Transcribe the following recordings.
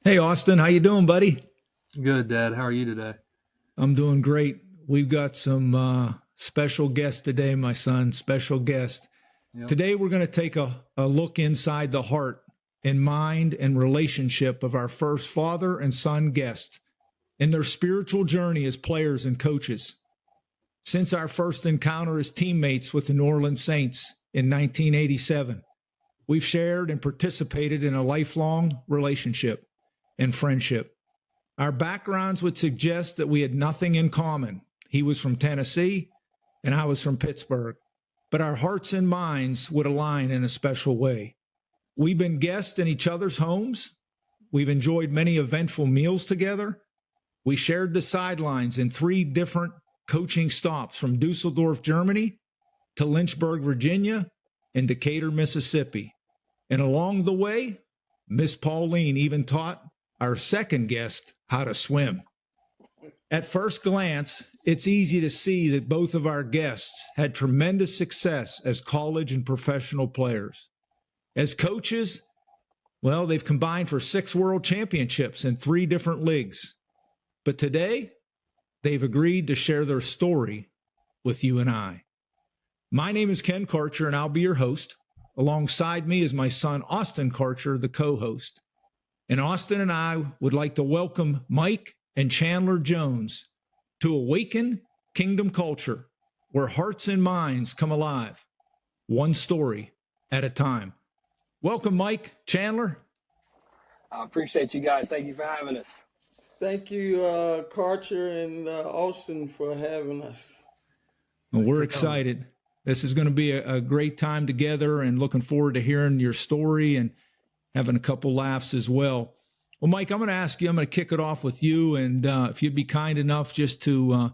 Hey Austin, how you doing, buddy? Good, Dad. How are you today? I'm doing great. We've got some special guests today, my son. Special guest. Yep. Today we're going to take a look inside the heart and mind and relationship of our first father and son guest in their spiritual journey as players and coaches. Since our first encounter as teammates with the New Orleans Saints in 1987, we've shared and participated in a lifelong relationship and friendship. Our backgrounds would suggest that we had nothing in common. He was from Tennessee and I was from Pittsburgh, but our hearts and minds would align in a special way. We've been guests in each other's homes. We've enjoyed many eventful meals together. We shared the sidelines in three different coaching stops from Dusseldorf, Germany to Lynchburg, Virginia, and Decatur, Mississippi. And along the way, Miss Pauline even taught our second guest how to swim. At first glance, it's easy to see that both of our guests had tremendous success as college and professional players. As coaches, well, they've combined for 6 world championships in 3 different leagues. But today, they've agreed to share their story with you and I. My name is Ken Karcher, and I'll be your host. Alongside me is my son, Austin Karcher, the co-host. And Austin and I would like to welcome Mike and Chandler Jones to Awaken Kingdom Culture, where hearts and minds come alive, one story at a time. Welcome, Mike, Chandler. I appreciate you guys. Thank you for having us. Thank you, Karcher and Austin, for having us. Well, we're excited. This is going to be a great time together and looking forward to hearing your story and having a couple laughs as well. Well, Mike, I'm going to kick it off with you. And if you'd be kind enough just to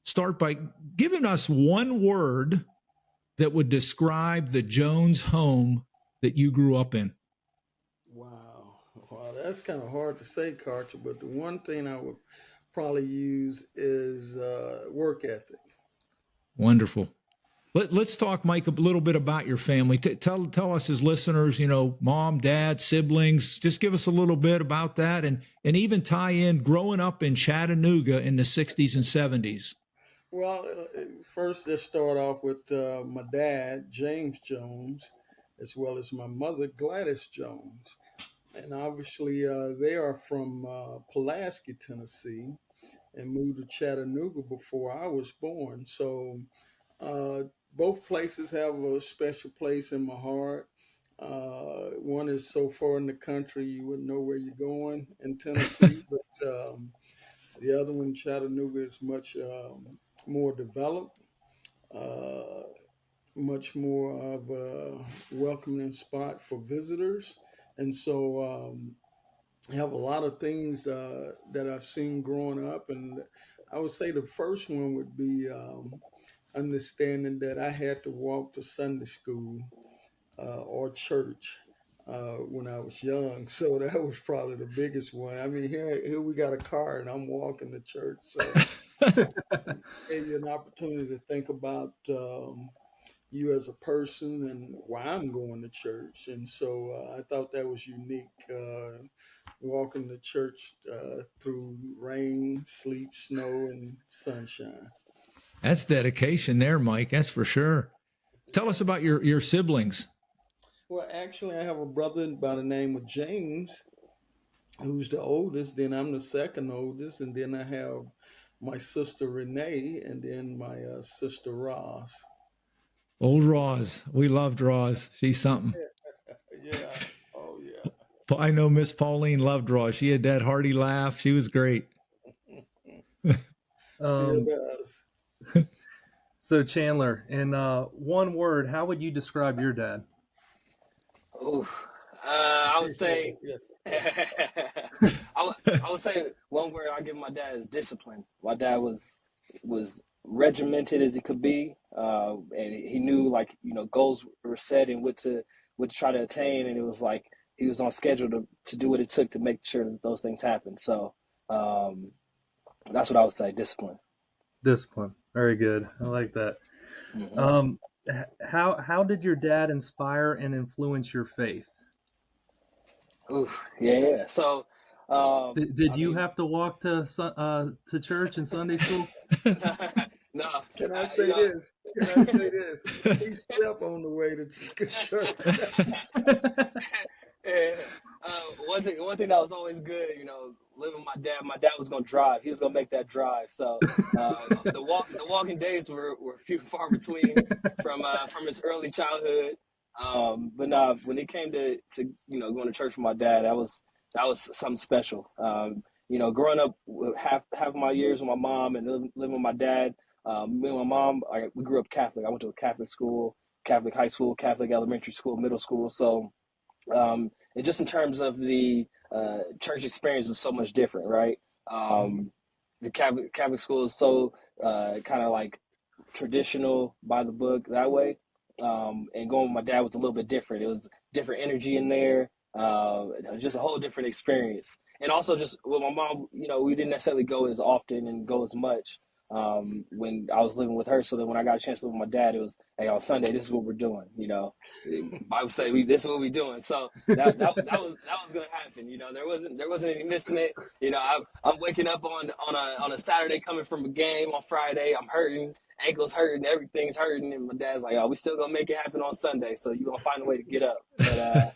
start by giving us one word that would describe the Jones home that you grew up in. Wow, that's kind of hard to say, Karcher, but the one thing I would probably use is work ethic. Wonderful. Let's talk, Mike, a little bit about your family. Tell us as listeners, mom, dad, siblings, just give us a little bit about that and even tie in growing up in Chattanooga in the 60s and 70s. Well, first let's start off with my dad, James Jones, as well as my mother, Gladys Jones. And obviously they are from Pulaski, Tennessee, and moved to Chattanooga before I was born. So both places have a special place in my heart. One is so far in the country you wouldn't know where you're going in Tennessee, but the other one, Chattanooga, is much more developed, much more of a welcoming spot for visitors. And so I have a lot of things that I've seen growing up. And I would say the first one would be understanding that I had to walk to Sunday school or church when I was young. So that was probably the biggest one. I mean, here we got a car and I'm walking to church. So it gave you an opportunity to think about you as a person and why I'm going to church. And so I thought that was unique, walking to church through rain, sleet, snow, and sunshine. That's dedication there, Mike. That's for sure. Tell us about your siblings. Well, actually, I have a brother by the name of James, who's the oldest. Then I'm the second oldest. And then I have my sister Renee and then my sister Roz. Old Roz. We loved Roz. She's something. Yeah. Oh, yeah. I know Miss Pauline loved Roz. She had that hearty laugh. She was great. Still does. So Chandler, in one word, how would you describe your dad? Oh, I would say, I would say one word I give my dad is discipline. My dad was regimented as he could be, and he knew goals were set and what to try to attain, and it was like he was on schedule to do what it took to make sure that those things happened. So that's what I would say, discipline. Discipline. Very good. I like that. Mm-hmm. How did your dad inspire and influence your faith? Ooh, yeah. So Did I you mean, have to walk to church and Sunday school? no, Can I you say know, this? Can I say this? He slept on the way to church. and, one thing that was always good, living with my dad. My dad was gonna drive. He was gonna make that drive. So the walking days were few and far between from his early childhood. But when it came to going to church with my dad, that was something special. Growing up half of my years with my mom and living with my dad. Me and my mom, we grew up Catholic. I went to a Catholic school, Catholic high school, Catholic elementary school, middle school. So and just in terms of the church experience is so much different, right? Mhm. The Catholic school is so kind of like traditional by the book that way. And going with my dad was a little bit different. It was different energy in there, just a whole different experience. And also just with my mom, we didn't necessarily go as often and go as much when I was living with her. So then when I got a chance to live with my dad, it was, hey, on Sunday, this is what we're doing. Bible say this is what we're doing. So that was gonna happen. There wasn't any missing it. I'm waking up on a Saturday coming from a game on Friday. I'm hurting, ankles hurting, everything's hurting, and my dad's like, "Oh, we still gonna make it happen on Sunday, so you gonna find a way to get up." But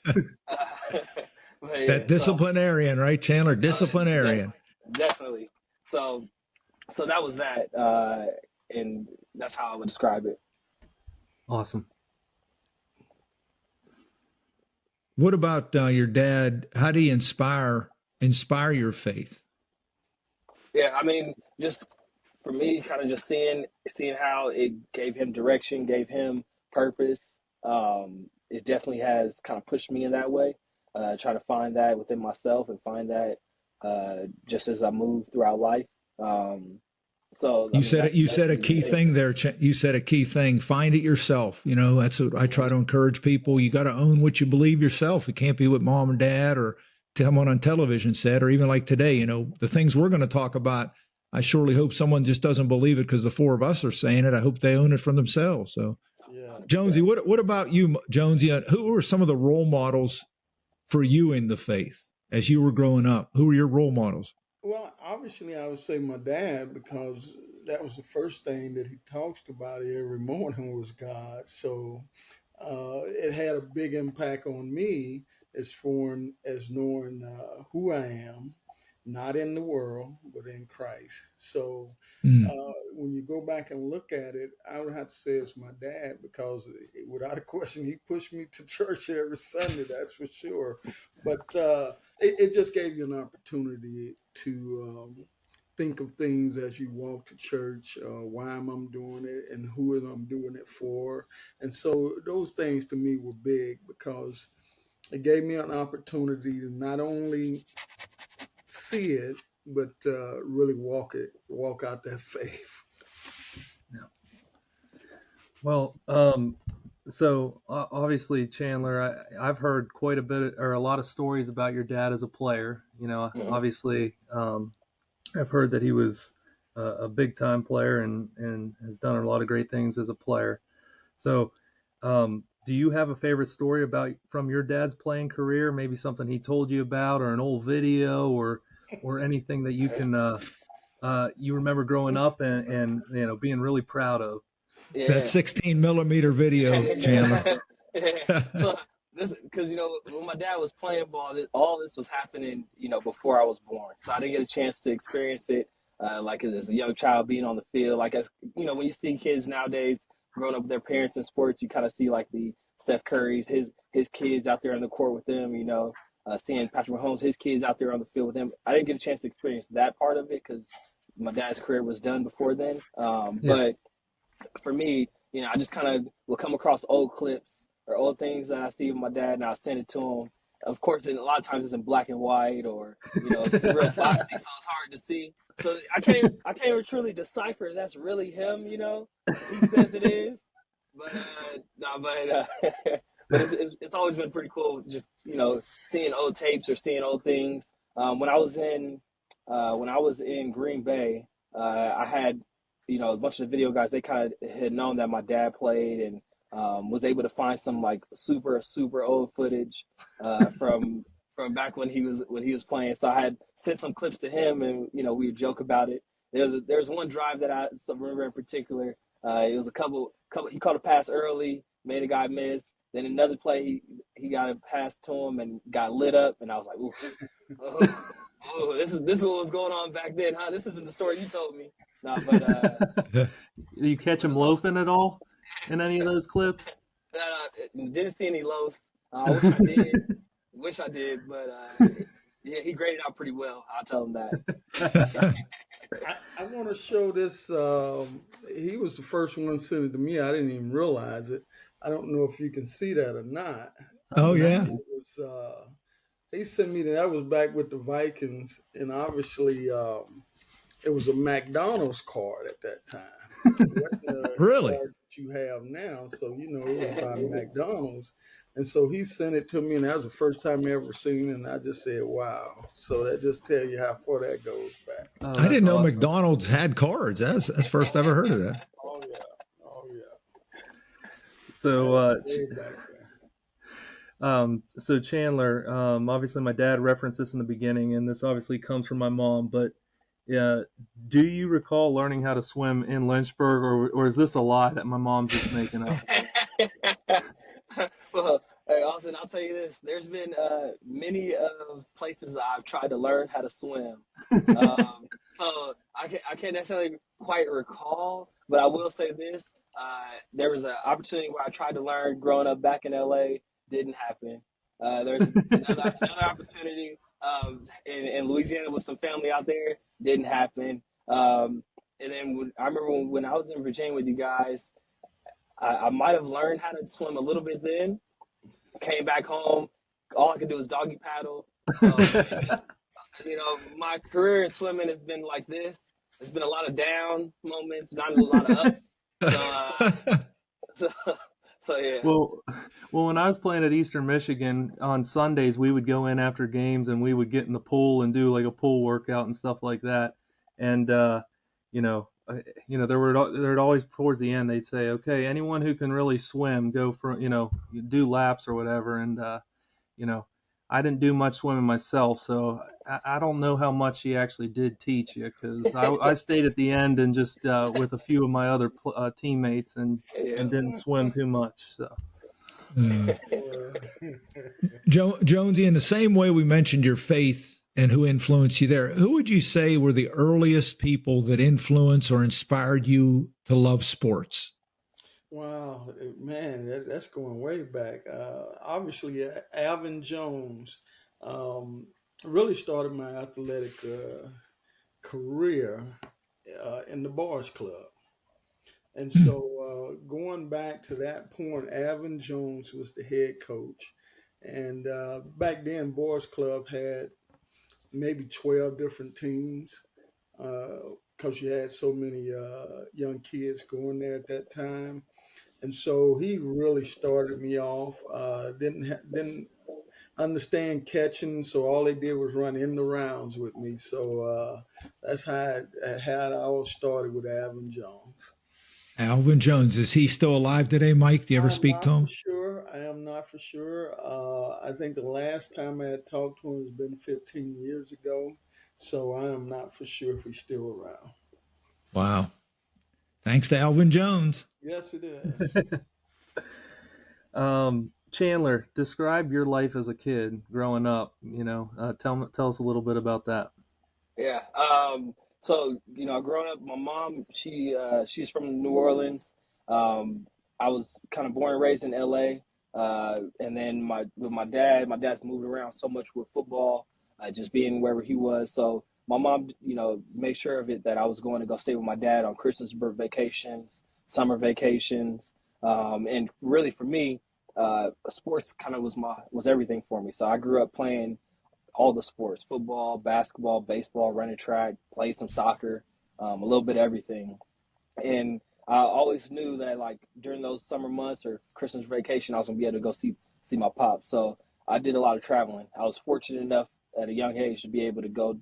yeah, That so disciplinarian, right, Chandler? Disciplinarian. definitely. So that was that, and that's how I would describe it. Awesome. What about your dad? How do you inspire your faith? Yeah, I mean, just for me, kind of just seeing how it gave him direction, gave him purpose. It definitely has kind of pushed me in that way. Trying to find that within myself and find that just as I move throughout life. So I You mean, said that's you that's said a really key it. thing there. You said a key thing. Find it yourself. That's what I try to encourage people. You got to own what you believe yourself. It can't be what mom and dad or someone on television said, or even like today. The things we're going to talk about. I surely hope someone just doesn't believe it because the four of us are saying it. I hope they own it from themselves. So, Yeah. 100%. What about you, Jonesy? Who were some of the role models for you in the faith as you were growing up? Who were your role models? Well, obviously, I would say my dad because that was the first thing that he talks about every morning was God. So it had a big impact on me as foreign as knowing who I am, not in the world, but in Christ. So Mm. when you go back and look at it, I would have to say it's my dad because without a question, he pushed me to church every Sunday, that's for sure. But it just gave you an opportunity to think of things as you walk to church, why am I doing it and who am I doing it for. And so those things to me were big because it gave me an opportunity to not only see it, but really walk out that faith. Yeah. Well, so obviously, Chandler, I've heard quite a bit or a lot of stories about your dad as a player. Mhm. Obviously, I've heard that he was a big time player and has done a lot of great things as a player. So, do you have a favorite story about from your dad's playing career? Maybe something he told you about, or an old video, or anything that you remember growing up and being really proud of. That Yeah. 16 millimeter video, Chandler. So this, because when my dad was playing ball, all this was happening, before I was born. So I didn't get a chance to experience it, like as a young child being on the field. Like as when you see kids nowadays growing up with their parents in sports, you kind of see like the Steph Curry's, his kids out there on the court with them. Seeing Patrick Mahomes, his kids out there on the field with him. I didn't get a chance to experience that part of it because my dad's career was done before then. Yeah. But for me, I just kind of will come across old clips or old things that I see with my dad, and I'll send it to him. Of course, a lot of times it's in black and white, or it's real foxy, so it's hard to see. So I can't even truly decipher if that's really him. He says it is, but no, but it's always been pretty cool, just seeing old tapes or seeing old things. When I was in Green Bay, I had a bunch of the video guys, they kind of had known that my dad played and was able to find some like super, super old footage from from back when he was playing. So I had sent some clips to him, and we would joke about it. There's one drive that I remember in particular. It was a couple. He caught a pass early, made a guy miss. Then another play, he got a pass to him and got lit up, and I was like, oof, oh, this is what was going on back then, huh? This isn't the story you told me. No, but Did you catch him loafing at all in any of those clips? Didn't see any loafs. I wish I did. Wish I did, but yeah, he graded out pretty well. I'll tell him that. I want to show this. He was the first one to send it to me. I didn't even realize it. I don't know if you can see that or not. Oh, yeah. It was, he sent me that was back with the Vikings, and obviously it was a McDonald's card at that time. Really? Cards that you have now, so it was by McDonald's, and so he sent it to me, and that was the first time I ever seen it, and I just said, "Wow!" So that just tell you how far that goes back. Oh, I didn't know awesome. McDonald's had cards. That's the first I ever heard of that. Oh yeah. So, Way back then. so Chandler, obviously my dad referenced this in the beginning, and this obviously comes from my mom, but do you recall learning how to swim in Lynchburg, or is this a lie that my mom's just making up? Well, hey, Austin, I'll tell you this. There's been many places I've tried to learn how to swim. So I can't necessarily quite recall, but I will say this. There was an opportunity where I tried to learn growing up back in LA. Didn't happen. There's another opportunity in Louisiana with some family out there. Didn't happen. And then I remember when I was in Virginia with you guys, I might have learned how to swim a little bit then. Came back home, all I could do was doggy paddle. So, my career in swimming has been like this. There's been a lot of down moments, not a lot of ups. So yeah. Well, when I was playing at Eastern Michigan on Sundays, we would go in after games and we would get in the pool and do like a pool workout and stuff like that. And there'd always towards the end they'd say, okay, anyone who can really swim, go for do laps or whatever. And I didn't do much swimming myself, so I don't know how much he actually did teach you, because I stayed at the end and just with a few of my other teammates and didn't swim too much. So. Jonesy, in the same way we mentioned your faith and who influenced you there, who would you say were the earliest people that influenced or inspired you to love sports? Wow, man, that's going way back. Obviously, Alvin Jones really started my athletic career in the Boys Club. And so going back to that point, Alvin Jones was the head coach. And back then, Boys Club had maybe 12 different teams because you had so many young kids going there at that time. And so he really started me off. Didn't understand catching, so all they did was run in the rounds with me. So that's how it all started with Alvin Jones. Alvin Jones, is he still alive today, Mike? Do you ever speak to him? I am not for sure. I think the last time I had talked to him has been 15 years ago. So I am not for sure if he's still around. Wow. Thanks to Alvin Jones. Yes, it is. Chandler, describe your life as a kid growing up. Tell us a little bit about that. Yeah. So, growing up, my mom, she's from New Orleans. I was kind of born and raised in LA. And then with my dad's moved around so much with football, just being wherever he was. So my mom, made sure of it that I was going to go stay with my dad on Christmas vacations, summer vacations. And really for me, sports kind of was everything for me. So I grew up playing all the sports: football, basketball, baseball, running track, played some soccer, a little bit of everything. And I always knew that during those summer months or Christmas vacation, I was gonna be able to go see my pop. So I did a lot of traveling. I was fortunate enough at a young age to be able to go,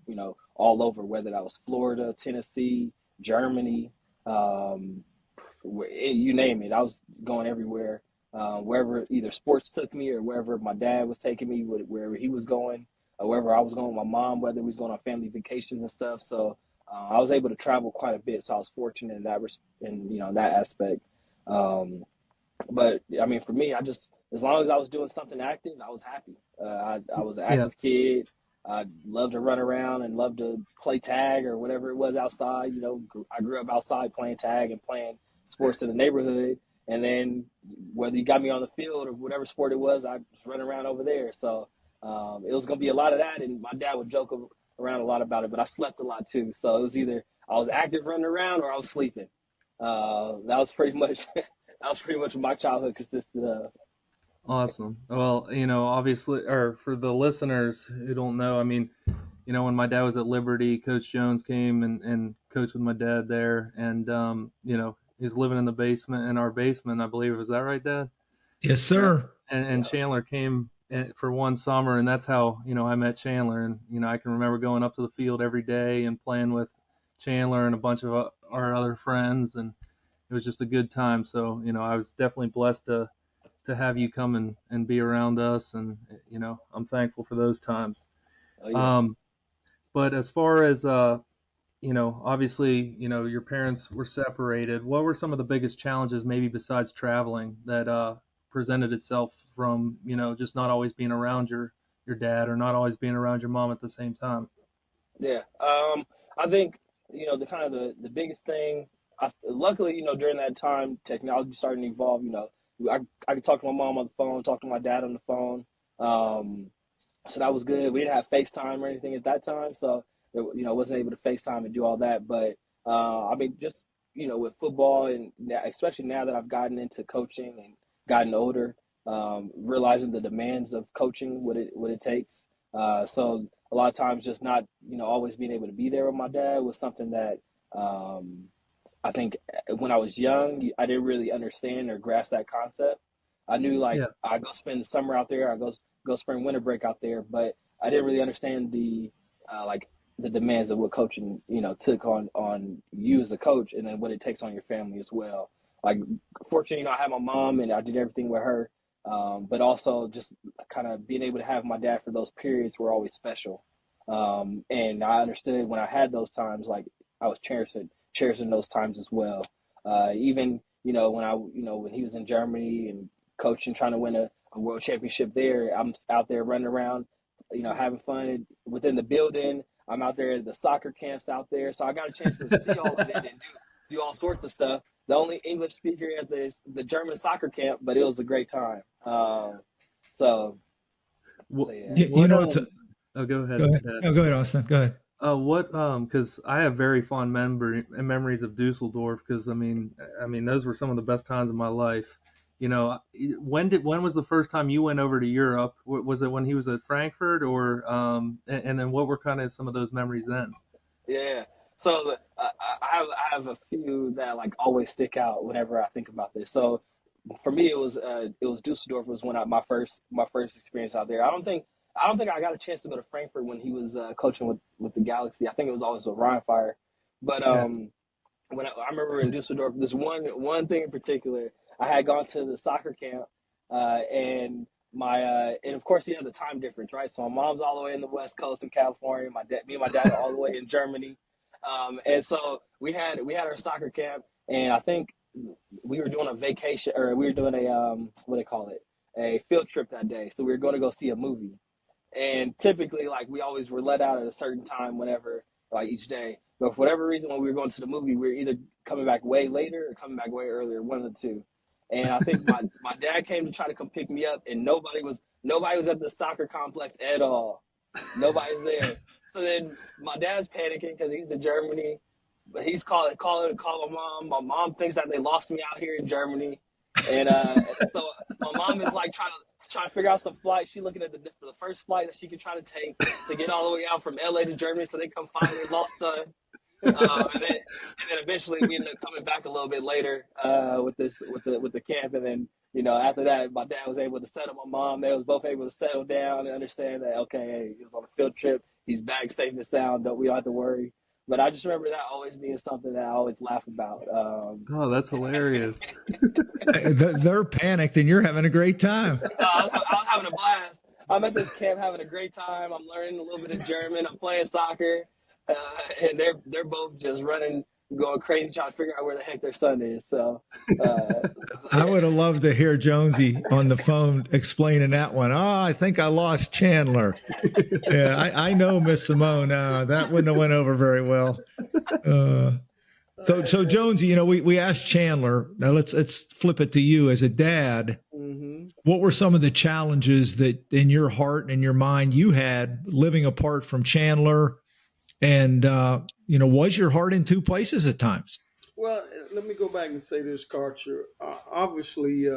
all over, whether that was Florida, Tennessee, Germany, you name it. I was going everywhere. wherever either sports took me or wherever my dad was taking me, wherever he was going, or wherever I was going with my mom, whether we was going on family vacations and stuff. So I was able to travel quite a bit. So I was fortunate in that aspect. Um, but I mean, for me, I just as long as I was doing something active, I was happy. I was an Yeah. active kid. I loved to run around and loved to play tag or whatever it was outside. I grew up outside playing tag and playing sports in the neighborhood. And then whether you got me on the field or whatever sport it was, I was running around over there. So it was going to be a lot of that. And my dad would joke around a lot about it, but I slept a lot too. So it was either I was active running around or I was sleeping. That was pretty much that was pretty much what my childhood consisted of. Awesome. Well, obviously, or for the listeners who don't know, I mean, when my dad was at Liberty, Coach Jones came and coached with my dad there, and he was living in the basement, in our basement, I believe. Was that right, Dad? Yes, Yeah. sir. And Chandler came for one summer, and that's how I met Chandler. And I can remember going up to the field every day and playing with Chandler and a bunch of our other friends, and it was just a good time. So I was definitely blessed to have you come and be around us, and I'm thankful for those times. Oh yeah. Um, but as far as obviously, your parents were separated. What were some of the biggest challenges, maybe besides traveling, that presented itself from, just not always being around your dad or not always being around your mom at the same time? Yeah. I think, the kind of the biggest thing, luckily, during that time, technology started to evolve. I could talk to my mom on the phone, talk to my dad on the phone. Um, so that was good. We didn't have FaceTime or anything at that time. So, wasn't able to FaceTime and do all that. But, I mean, just, with football and especially now that I've gotten into coaching and gotten older, realizing the demands of coaching, what it takes. So a lot of times just not, always being able to be there with my dad was something that um, I think when I was young, I didn't really understand or grasp that concept. I knew like Yeah. I go spend the summer out there, I go spring winter break out there, but I didn't really understand like the demands of what coaching took on you as a coach, and then what it takes on your family as well. Like fortunately, I had my mom and I did everything with her, but also just kind of being able to have my dad for those periods were always special. And I understood when I had those times, like I was cherishing those times as well. Even when he was in Germany and coaching, trying to win a world championship there, I'm out there running around, having fun within the building. I'm out there at the soccer camps out there, so I got a chance to see all of it and do all sorts of stuff. The only English speaker at the German soccer camp, but it was a great time. So, What, so yeah. You what know, to, oh, go go ahead, ahead. Dad. No, go ahead, Austin. Go ahead. Because I have very fond memories of Dusseldorf, because I mean those were some of the best times of my life. When was the first time you went over to Europe? Was it when he was at Frankfurt, or and then what were kind of some of those memories then? Yeah. So I have a few that like always stick out whenever I think about this. So for me, it was Dusseldorf was when my first experience out there. I don't think I got a chance to go to Frankfurt when he was coaching with the Galaxy. I think it was always with Ryan Fire. But Okay. when I remember in Dusseldorf, this one thing in particular, I had gone to the soccer camp, and of course the time difference, right? So my mom's all the way in the West Coast in California. Me and my dad are all the way in Germany, and so we had our soccer camp, and I think we were doing a vacation, or we were doing a what do they call it, a field trip that day. So we were going to go see a movie, and typically, like we always were let out at a certain time, whenever like each day. But for whatever reason, when we were going to the movie, we were either coming back way later or coming back way earlier, one of the two. And I think my dad came to try to come pick me up, and nobody was at the soccer complex at all. Nobody's there. So then my dad's panicking because he's in Germany, but he's calling my mom. My mom thinks that they lost me out here in Germany, and so my mom is like trying to figure out some flights. She's looking at the first flight that she can try to take to get all the way out from LA to Germany, so they come find their lost son. And then eventually we ended up coming back a little bit later with the camp, and then after that my dad was able to settle my mom. They was both able to settle down and understand that okay, hey, he was on a field trip. He's back safe and sound. We don't have to worry. But I just remember that always being something that I always laugh about. Oh, that's hilarious. They're panicked and you're having a great time. I was having a blast. I'm at this camp having a great time. I'm learning a little bit of German. I'm playing soccer, uh, and they're both just running, going crazy, trying to figure out where the heck their son is. So, uh, I would have loved to hear Jonesy on the phone explaining that one. Oh, I think I lost Chandler. Yeah, I know, Miss Simone. That wouldn't have went over very well. So Jonesy, we asked Chandler. Now let's flip it to you as a dad. Mm-hmm. What were some of the challenges that in your heart and in your mind you had living apart from Chandler? And was your heart in two places at times? Well, let me go back and say this, Carter. Obviously,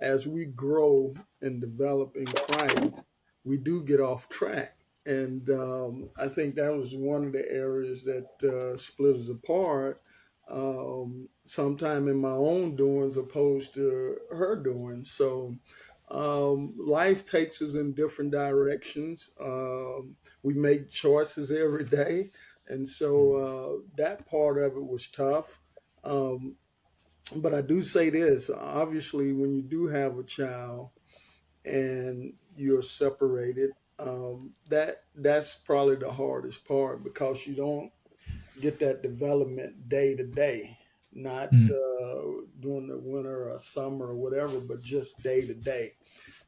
as we grow and develop in Christ, we do get off track. And I think that was one of the areas that split us apart, sometime in my own doings opposed to her doing. So life takes us in different directions. We make choices every day. And so that part of it was tough. Um, but I do say this, obviously, when you do have a child and you're separated, that's probably the hardest part because you don't get that development day to day, not Mm. during the winter or summer or whatever, but just day to day.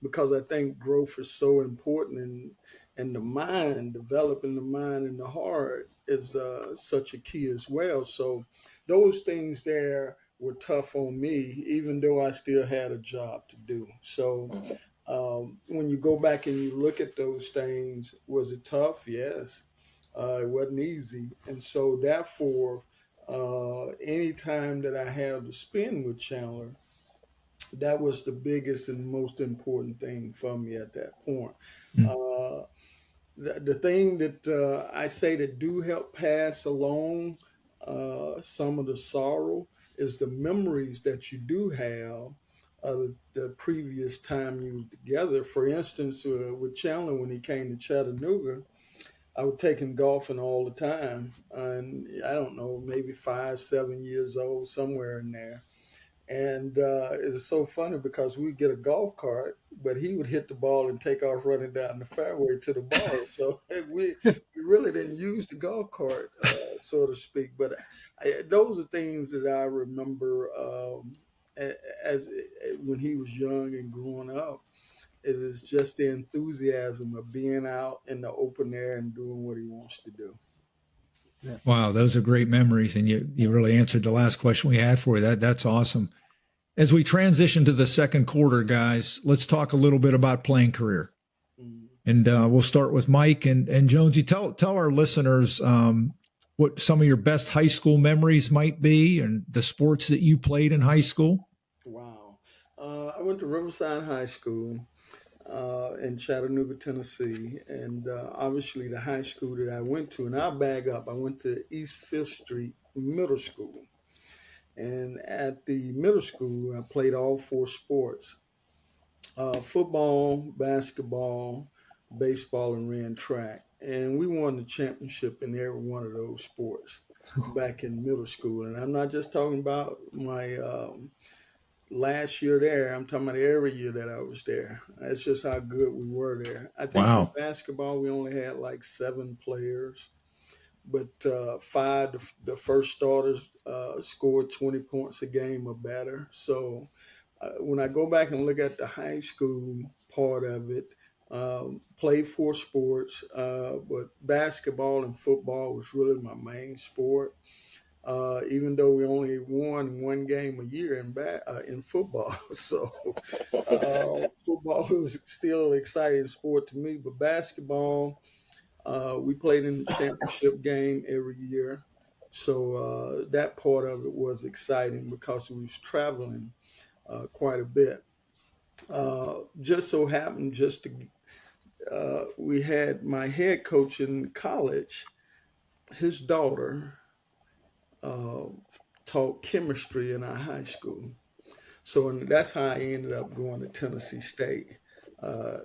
Because I think growth is so important, and the mind, developing the mind and the heart is such a key as well. So those things there were tough on me, even though I still had a job to do. So when you go back and you look at those things, was it tough? Yes. It wasn't easy. And so, therefore, any time that I had to spend with Chandler, that was the biggest and most important thing for me at that point. Mm. Uh, the thing that I say that do help pass along some of the sorrow is the memories that you do have of the previous time you were together. For instance, with Chandler, when he came to Chattanooga, I would take him golfing all the time. And I don't know, maybe 5, 7 years old, somewhere in there. And it's so funny because we'd get a golf cart, but he would hit the ball and take off running down the fairway to the ball. So we really didn't use the golf cart, so to speak. But those are things that I remember as when he was young and growing up. It is just the enthusiasm of being out in the open air and doing what he wants to do. Wow, those are great memories, and you really answered the last question we had for you. That's awesome. As we transition to the second quarter, guys, let's talk a little bit about playing career. Mm. And we'll start with Mike and Jonesy. Tell our listeners what some of your best high school memories might be and the sports that you played in high school. Wow. I went to Riverside High School in Chattanooga, Tennessee, and obviously the high school that I went to, and I'll bag up, I went to East Fifth Street Middle School. And at the middle school, I played all four sports: football, basketball, baseball, and ran track. And we won the championship in every one of those sports back in middle school. And I'm not just talking about my last year there, I'm talking about every year that I was there. That's just how good we were there. I think for Wow. basketball, we only had like 7 players, but five, the first starters scored 20 points a game or better. So when I go back and look at the high school part of it, played four sports, but basketball and football was really my main sport. Even though we only won one game a year in football, so football was still an exciting sport to me. But basketball, we played in the championship game every year. So that part of it was exciting because we was traveling quite a bit. Just so happened, we had my head coach in college. His daughter uh, taught chemistry in our high school. So and that's how I ended up going to Tennessee State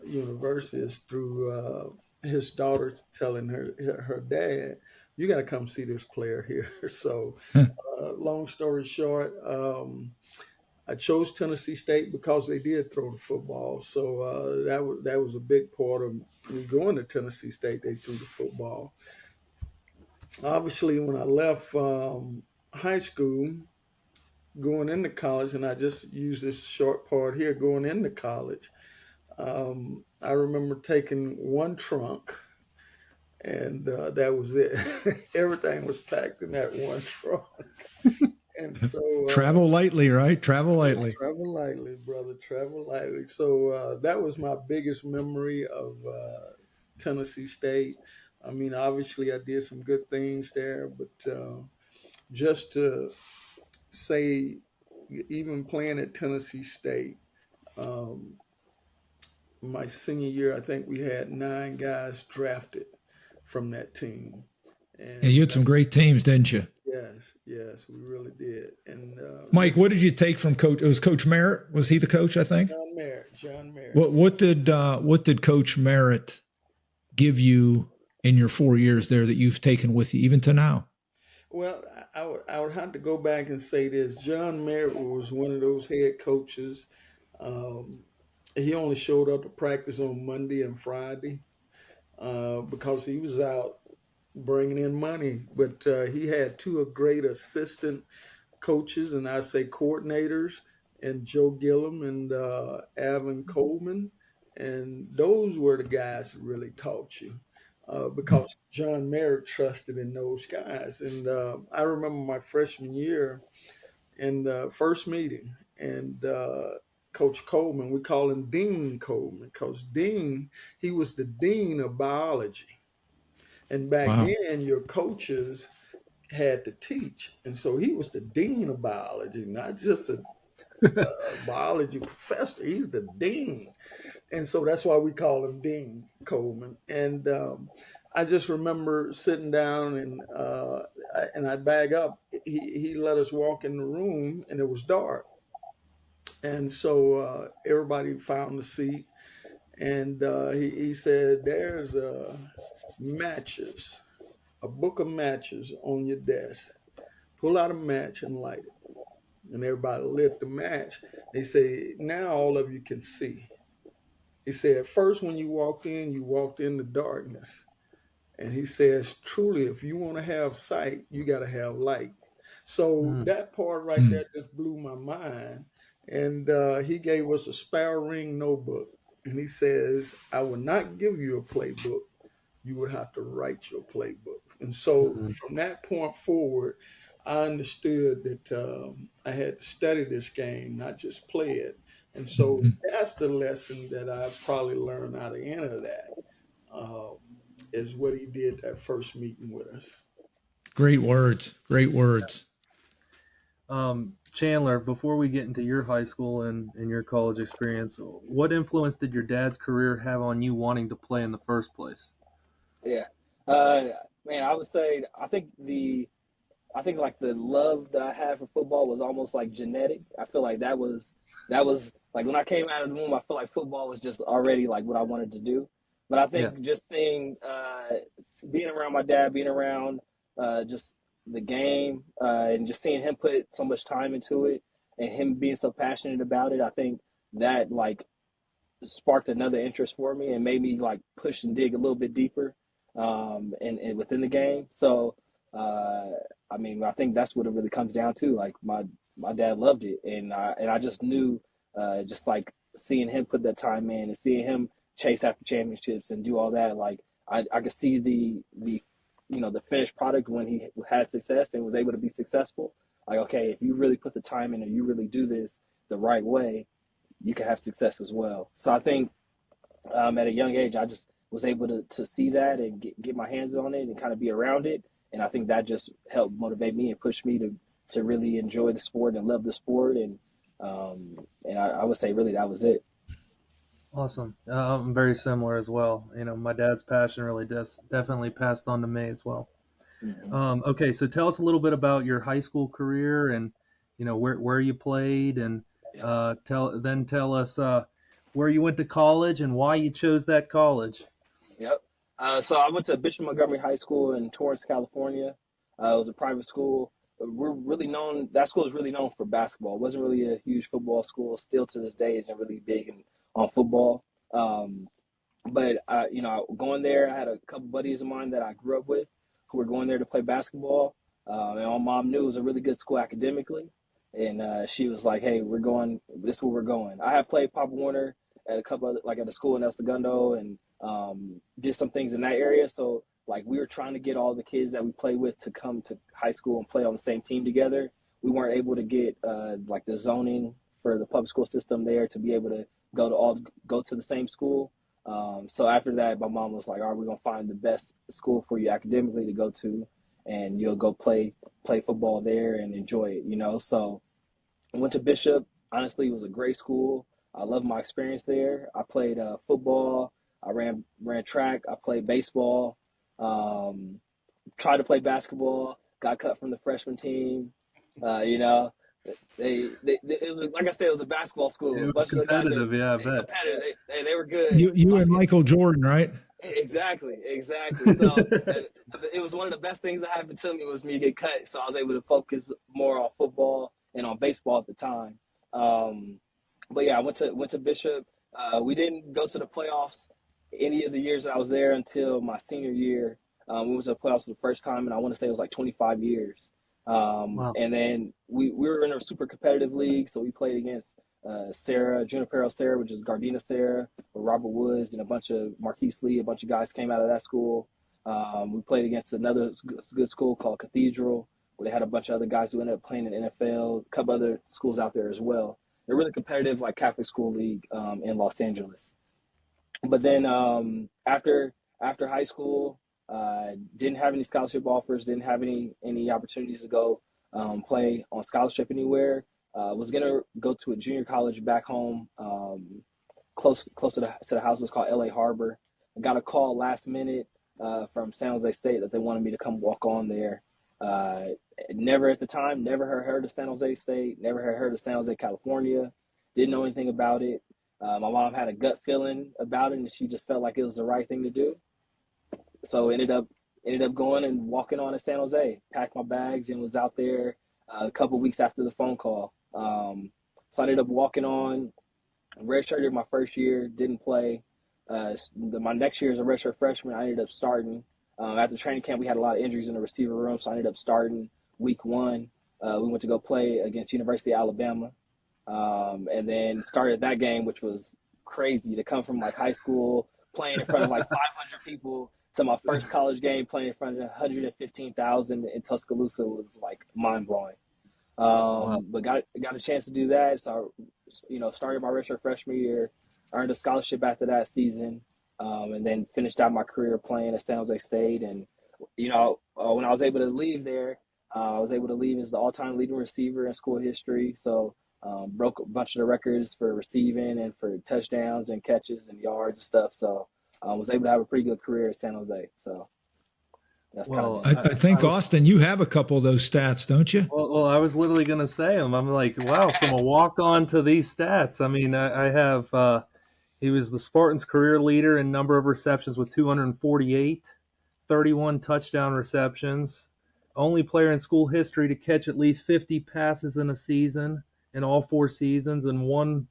University is through his daughter telling her dad, you got to come see this player here. So, long story short, I chose Tennessee State because they did throw the football. So that was a big part of me going to Tennessee State. They threw the football. Obviously, when I left high school, going into college, and I just use this short part here, going into college, I remember taking one trunk, and that was it. Everything was packed in that one trunk. And so Travel lightly, right? Travel lightly. travel lightly, brother, travel lightly. So that was my biggest memory of Tennessee State. I mean, obviously, I did some good things there, but just to say, even playing at Tennessee State, um, my senior year, I think we had 9 guys drafted from that team. And you And had some great teams, didn't you? yes, we really did. And Mike, what did you take from Coach? It was Coach Merritt. Was he the coach? I think. John Merritt. What did Coach Merritt give you in your 4 years there that you've taken with you even to now? Well, I would have to go back and say this. John Merritt was one of those head coaches. Um, he only showed up to practice on Monday and Friday because he was out bringing in money. But he had 2 great assistant coaches, and I say coordinators, and Joe Gillum and Alvin Coleman. And those were the guys that really taught you. Because John Merritt trusted in those guys. And I remember my freshman year in the first meeting, and Coach Coleman, we call him Dean Coleman. Coach Dean, he was the dean of biology. And back Wow. then, your coaches had to teach. And so he was the dean of biology, not just a biology professor. He's the dean. And so that's why we call him Dean Coleman. And I just remember sitting down and I bag up. He let us walk in the room, and it was dark. And so everybody found a seat, and he said, "There's matches, a book of matches on your desk. Pull out a match and light it." And everybody lit the match. They say, "Now all of you can see." He said, "At first, when you walked in the darkness." And he says, "Truly, if you want to have sight, you got to have light." So that part right there just blew my mind. And he gave us a spare ring notebook. And he says, "I will not give you a playbook. You would have to write your playbook." And so from that point forward, I understood that I had to study this game, not just play it. And so that's the lesson that I probably learned out of any of that, is what he did that first meeting with us. Great words. Great words. Chandler, before we get into your high school and your college experience, what influence did your dad's career have on you wanting to play in the first place? Yeah. Man, I would say I think like the love that I had for football was almost like genetic. I feel like that was like when I came out of the womb, I feel like football was just already like what I wanted to do. But I think just seeing being around my dad, being around just the game, and just seeing him put so much time into it, and him being so passionate about it, I think that like sparked another interest for me and made me like push and dig a little bit deeper and within the game. So I mean, I think that's what it really comes down to. Like my dad loved it, and I just knew, just like seeing him put that time in and seeing him chase after championships and do all that. Like I could see the the finished product when he had success and was able to be successful. Like, okay, if you really put the time in and you really do this the right way, you can have success as well. So I think at a young age, I just was able to see that and get my hands on it and kind of be around it. And I think that just helped motivate me and push me to really enjoy the sport and love the sport. And I would say really that was it. Awesome. I'm very similar as well. My dad's passion really definitely passed on to me as well. Mm-hmm. Okay, so tell us a little bit about your high school career and where you played, and tell us where you went to college and why you chose that college. Yep. So I went to Bishop Montgomery High School in Torrance, California. It was a private school. We're really known. That school is really known for basketball. It wasn't really a huge football school. Still to this day, isn't really big on football. Um, but going there, I had a couple buddies of mine that I grew up with who were going there to play basketball. And my mom knew it was a really good school academically, and she was like, "Hey, we're going. This is where we're going." I have played Pop Warner at a couple of, like at a school in El Segundo, and did some things in that area. So like we were trying to get all the kids that we play with to come to high school and play on the same team together. We weren't able to get like the zoning for the public school system there to be able to go to the same school. So after that, my mom was like, "All right, we're gonna find the best school for you academically to go to, and you'll go play football there and enjoy it." So I went to Bishop. Honestly, it was a great school. I loved my experience there. I played football. I ran track. I played baseball. Um, Tried to play basketball. Got cut from the freshman team. You know, it was like I said, it was a basketball school. A It was bunch of the guys competitive, yeah, I they bet. competitive. They were good. You and Michael Jordan, right? Exactly. So it was one of the best things that happened to me was me get cut. So I was able to focus more on football and on baseball at the time. Um, but yeah, I went to Bishop. We didn't go to the playoffs any of the years that I was there until my senior year. We went to the playoffs for the first time, and I want to say it was like 25 years. Wow. And then we were in a super competitive league, so we played against Sarah, Junipero Sarah, which is Gardena Sarah, with Robert Woods and a bunch of Marquise Lee, a bunch of guys came out of that school. We played against another good school called Cathedral, where they had a bunch of other guys who ended up playing in the NFL, a couple other schools out there as well. They're really competitive, like Catholic school league in Los Angeles. But then after high school, didn't have any scholarship offers, didn't have any opportunities to go play on scholarship anywhere. Was gonna go to a junior college back home, close to the house. It was called L.A. Harbor. I got a call last minute from San Jose State that they wanted me to come walk on there. Uh, Never at the time, never had heard of San Jose State, never had heard of San Jose, California. Didn't know anything about it. My mom had a gut feeling about it, and she just felt like it was the right thing to do. So ended up going and walking on in San Jose. Packed my bags and was out there a couple weeks after the phone call. So I ended up walking on. Redshirted my first year, didn't play. My next year as a redshirt freshman, I ended up starting. After training camp, we had a lot of injuries in the receiver room, so I ended up starting week one. We went to go play against University of Alabama, and then started that game, which was crazy to come from like high school playing in front of like 500 people to my first college game playing in front of 115,000 in Tuscaloosa was like mind blowing. Wow. But got a chance to do that. So, started my redshirt freshman year, earned a scholarship after that season, and then finished out my career playing at San Jose State. And, when I was able to leave there, I was able to leave as the all-time leading receiver in school history. So, broke a bunch of the records for receiving and for touchdowns and catches and yards and stuff. So, I was able to have a pretty good career at San Jose. So, that's kind Well, of I it. think, Austin, you have a couple of those stats, don't you? well, I was literally going to say them. I'm like, wow, from a walk on to these stats. I mean, I have, he was the Spartans' career leader in number of receptions with 248, 31 touchdown receptions, only player in school history to catch at least 50 passes in a season in all 4 seasons, and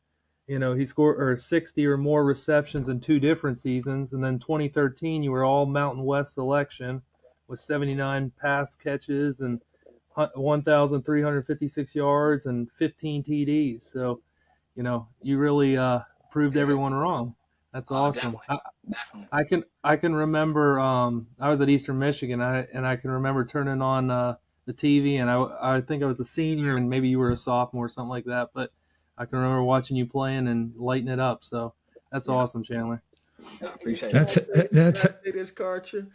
he scored or 60 or more receptions in 2 different seasons. And then 2013, you were all Mountain West selection with 79 pass catches and 1,356 yards and 15 TDs. So, you really proved everyone wrong. That's awesome. Definitely. I can remember I was at Eastern Michigan, and I can remember turning on the TV, and I think I was a senior, and maybe you were a sophomore or something like that. But I can remember watching you playing and lighting it up. So that's Yeah, awesome, Chandler. I Can appreciate it. That's I say this, Karcher?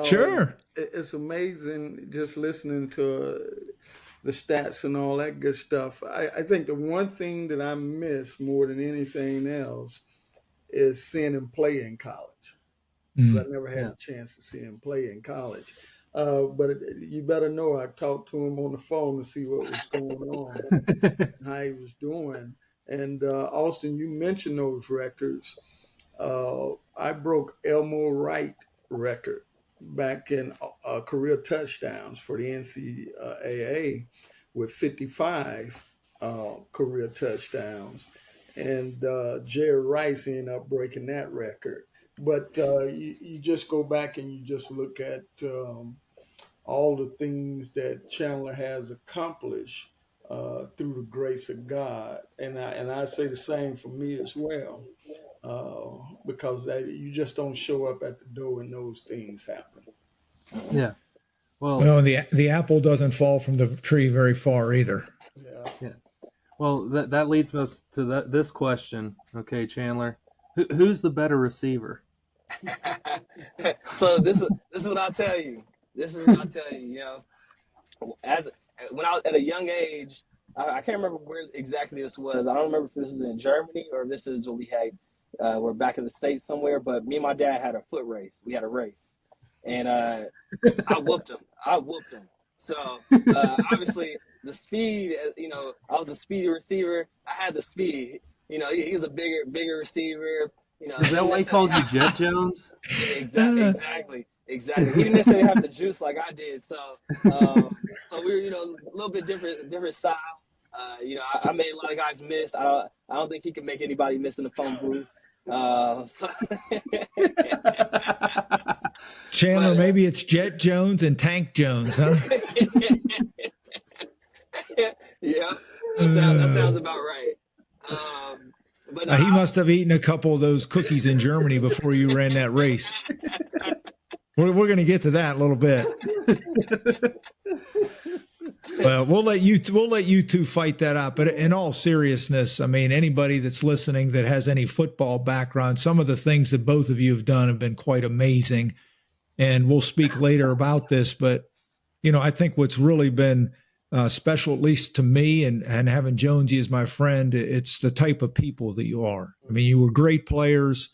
sure. It's amazing just listening to the stats and all that good stuff. I think the one thing that I miss more than anything else is seeing him play in college. I Mm. never had Yeah. a chance to see him play in college. But you better know I talked to him on the phone to see what was going on, how he was doing. And Austin, you mentioned those records. I broke Elmo Wright record back in career touchdowns for the NCAA with 55 career touchdowns. And Jerry Rice ended up breaking that record. But you just go back and you just look at all the things that Chandler has accomplished through the grace of God. And I say the same for me as well, because you just don't show up at the door and those things happen. Yeah. Well, the apple doesn't fall from the tree very far either. Yeah. Well, that leads us to this question. Okay, Chandler, who's the better receiver? So this is what I'll tell you. This is what I'll tell you. You know, when I was at a young age, I can't remember where exactly this was. I don't remember if this is in Germany or if this is what we had. We're back in the States somewhere. But me and my dad had a foot race. We had a race, and I whooped him. So obviously the speed. You know, I was a speedy receiver. I had the speed. You know, he was a bigger receiver. You know, is that why he calls you Jet Jones? Exactly. He didn't necessarily have the juice like I did, so we were, you know, a little bit different style. You know, I made a lot of guys miss. I don't think he can make anybody miss in the phone booth. Chandler, maybe it's Jet Jones and Tank Jones, huh? Yeah, that sounds about right. But he must have eaten a couple of those cookies in Germany before you ran that race. We're going to get to that in a little bit. Well, we'll let you two fight that out. But in all seriousness, I mean, anybody that's listening that has any football background, some of the things that both of you have done have been quite amazing. And we'll speak later about this. But, you know, I think what's really been special, at least to me, and having Jonesy as my friend, it's the type of people that you are. I mean, you were great players,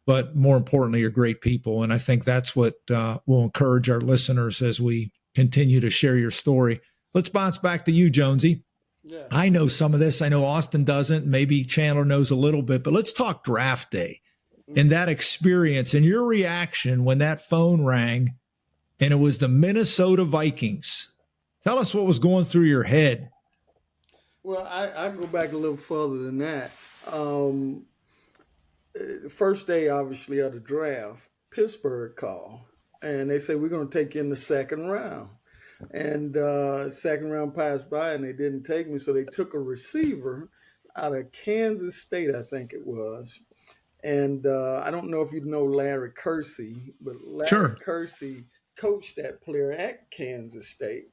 but more importantly, you're great people. And I think that's what will encourage our listeners as we continue to share your story. Let's bounce back to you, Jonesy. Yeah. I know some of this. I know Austin doesn't. Maybe Chandler knows a little bit, but let's talk draft day and that experience and your reaction when that phone rang and it was the Minnesota Vikings. Tell us what was going through your head. Well, I go back a little further than that. The first day, obviously, of the draft, Pittsburgh called, and they said, we're going to take you in the second round. And second round passed by, and they didn't take me, so they took a receiver out of Kansas State, I think it was. And I don't know if you know Larry Kersey, but Larry Kersey coached that player at Kansas State.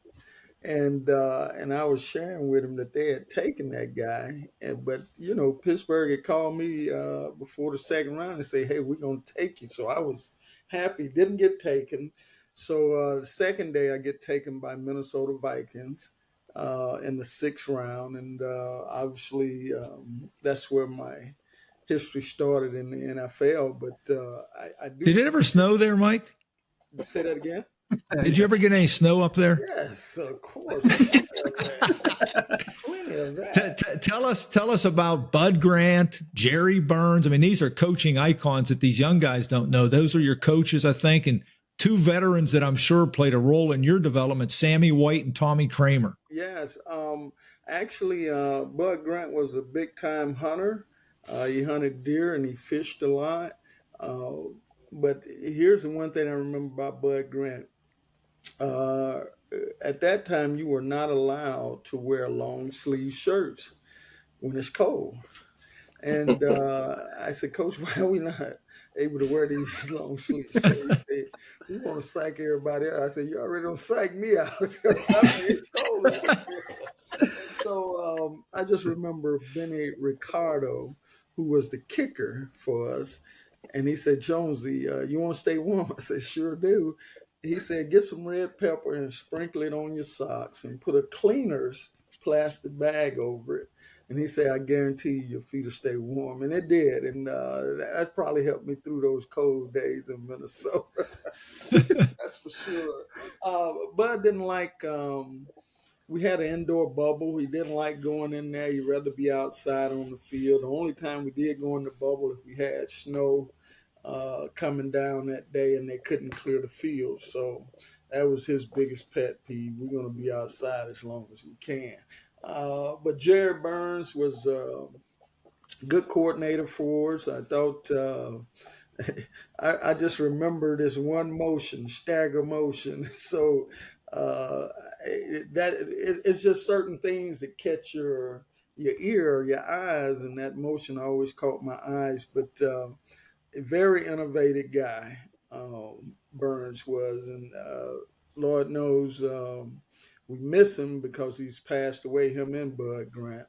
And I was sharing with him that they had taken that guy, but you know, Pittsburgh had called me before the second round and say, "Hey, we're gonna take you." So I was happy. Didn't get taken. So the second day, I get taken by Minnesota Vikings in the sixth round, and obviously that's where my history started in the NFL. But I do. Did it ever snow there, Mike? Say that again. Did you ever get any snow up there? Yes, of course. Plenty of that. Tell us about Bud Grant, Jerry Burns. I mean, these are coaching icons that these young guys don't know. Those are your coaches, I think, and two veterans that I'm sure played a role in your development, Sammy White and Tommy Kramer. Yes. Actually, Bud Grant was a big-time hunter. He hunted deer and he fished a lot. But here's the one thing I remember about Bud Grant. At that time, you were not allowed to wear long sleeve shirts when it's cold. And I said, Coach, why are we not able to wear these long sleeve shirts? He said, we want to psych everybody out. I said, you already don't psych me out. It's cold out here. So I just remember Benny Ricardo, who was the kicker for us. And he said, Jonesy, you want to stay warm? I said, sure do. He said, get some red pepper and sprinkle it on your socks and put a cleaner's plastic bag over it. And he said, I guarantee you your feet will stay warm. And it did. And that probably helped me through those cold days in Minnesota. That's for sure. Bud didn't like, we had an indoor bubble. He didn't like going in there. He'd rather be outside on the field. The only time we did go in the bubble if we had snow. coming down that day, and they couldn't clear the field. So that was his biggest pet peeve. We're going to be outside as long as we can. But Jared Burns was a good coordinator for us. I thought I just remember this one motion, stagger motion. So it's just certain things that catch your ear or your eyes, and that motion always caught my eyes. But a very innovative guy, Burns was, and Lord knows we miss him because he's passed away, him and Bud Grant.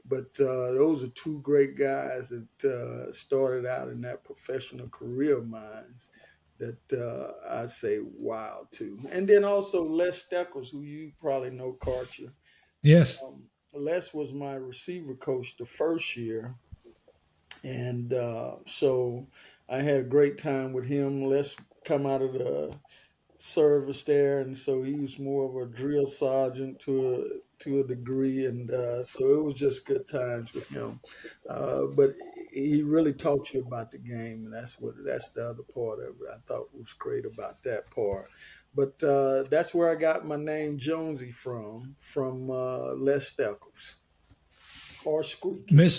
But those are two great guys that started out in that professional career of mine that I say wow to. And then also Les Steckles, who you probably know, Karcher. Yes. Les was my receiver coach the first year. And so I had a great time with him. Les come out of the service there, and so he was more of a drill sergeant to a degree, and so it was just good times with him. But he really taught you about the game, and that's the other part of it I thought was great about that part. But that's where I got my name Jonesy from Les Steckles, or Squeaky.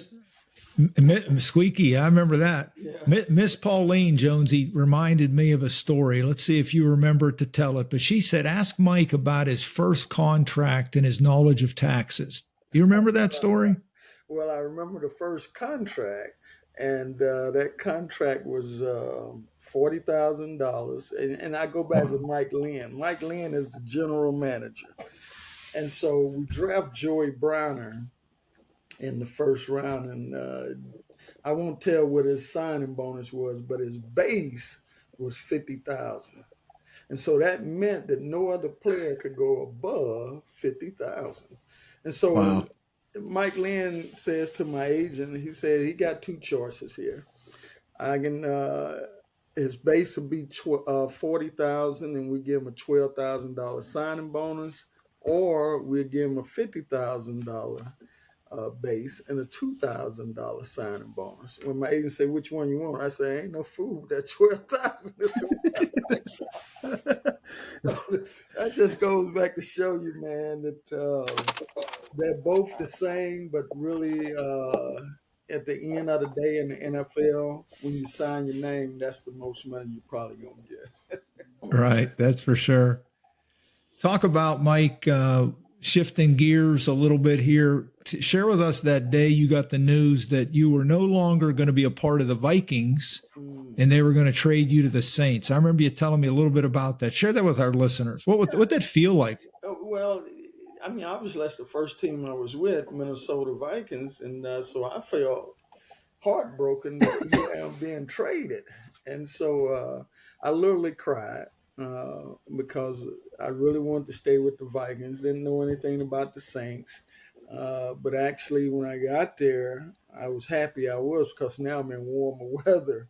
Squeaky, I remember that. Yeah. Miss Pauline Jonesy reminded me of a story. Let's see if you remember to tell it. But she said, ask Mike about his first contract and his knowledge of taxes. Do you remember that story? Well, I remember the first contract, and that contract was $40,000. And I go back with Mike Lynn. Mike Lynn is the general manager. And so we draft Joey Browner in the first round, and I won't tell what his signing bonus was, but his base was $50,000, and so that meant that no other player could go above $50,000. And so wow. Mike Lynn says to my agent, he said he got two choices here. I can his base will be $40,000, and we give him a $12,000 signing bonus, or we'll give him a $50,000 base and a $2,000 signing bonus. When my agent said, which one you want? I say, ain't no fool with that $12,000. That just goes back to show you, man, that they're both the same, but really at the end of the day in the NFL, when you sign your name, that's the most money you're probably going to get. Right. That's for sure. Talk about, Mike, shifting gears a little bit here. Share with us that day you got the news that you were no longer going to be a part of the Vikings and they were going to trade you to the Saints. I remember you telling me a little bit about that. Share that with our listeners. What that feel like? Well, I mean, obviously that's the first team I was with, Minnesota Vikings, and so I felt heartbroken that here I am being traded. And so I literally cried because I really wanted to stay with the Vikings. Didn't know anything about the Saints. But actually, when I got there, I was happy I was, because now I'm in warmer weather.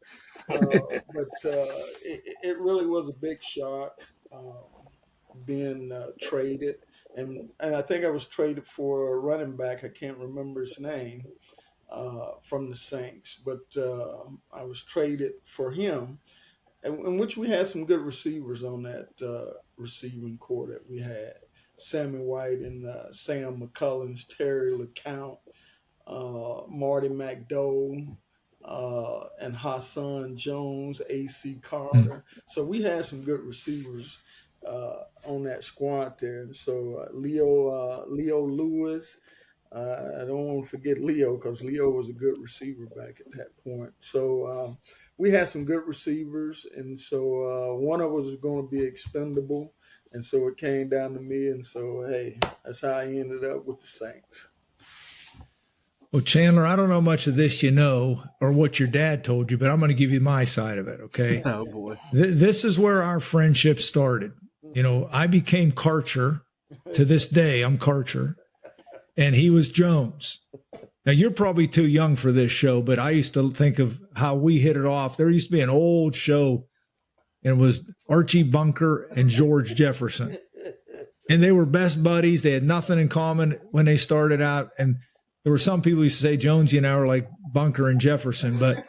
But it really was a big shock being traded. And I think I was traded for a running back. I can't remember his name from the Saints. But I was traded for him, in which we had some good receivers on that receiving core that we had. Sammy White and Sam McCullins, Terry LeCount, Marty McDowell, and Hassan Jones, A.C. Carter. So we had some good receivers on that squad there. And so Leo Lewis, I don't want to forget Leo, because Leo was a good receiver back at that point. So we had some good receivers, and so one of us was going to be expendable. And so it came down to me, and so, hey, that's how I ended up with the Saints. Well, Chandler, I don't know much of this or what your dad told you, but I'm going to give you my side of it, okay? Oh, boy. This is where our friendship started. I became Karcher. To this day, I'm Karcher, and he was Jones. Now, you're probably too young for this show, but I used to think of how we hit it off. There used to be an old show, and it was Archie Bunker and George Jefferson. And they were best buddies. They had nothing in common when they started out. And there were some people who used to say Jonesy and I were like Bunker and Jefferson. But,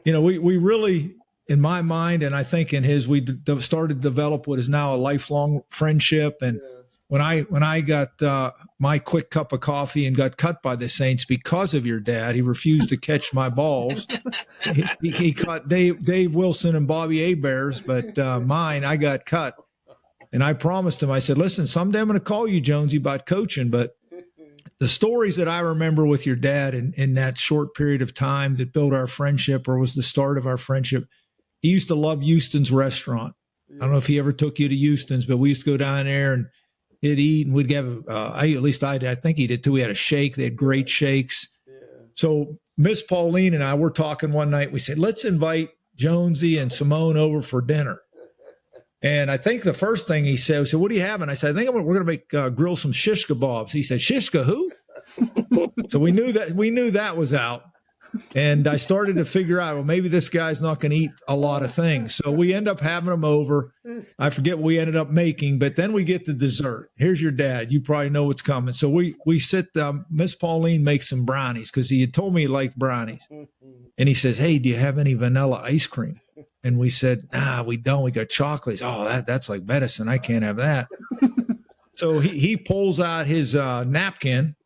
we really in my mind, and I think in his, we started to develop what is now a lifelong friendship. And Yes. when I got my quick cup of coffee and got cut by the Saints because of your dad, he refused to catch my balls. He caught Dave Wilson and Bobby Abears, but mine, I got cut. And I promised him, I said, listen, someday I'm going to call you, Jonesy, about coaching. But the stories that I remember with your dad in that short period of time that built our friendship, or was the start of our friendship, he used to love Houston's restaurant. I don't know if he ever took you to Houston's, but we used to go down there and he'd eat, and we'd have, at least I did. I think he did too. We had a shake. They had great shakes. Yeah. So Miss Pauline and I were talking one night. We said, let's invite Jonesy and Simone over for dinner. And I think the first thing he said, what do you have? And I said, I think we're going to make grill some shish kebabs. He said, shish who? So we knew that was out. And I started to figure out, well, maybe this guy's not going to eat a lot of things. So we end up having him over. I forget what we ended up making, but then we get the dessert. Here's your dad. You probably know what's coming. So we sit, Miss Pauline makes some brownies because he had told me he liked brownies. And he says, hey, do you have any vanilla ice cream? And we said, nah, we don't. We got chocolates. Oh, that's like medicine. I can't have that. So he pulls out his napkin,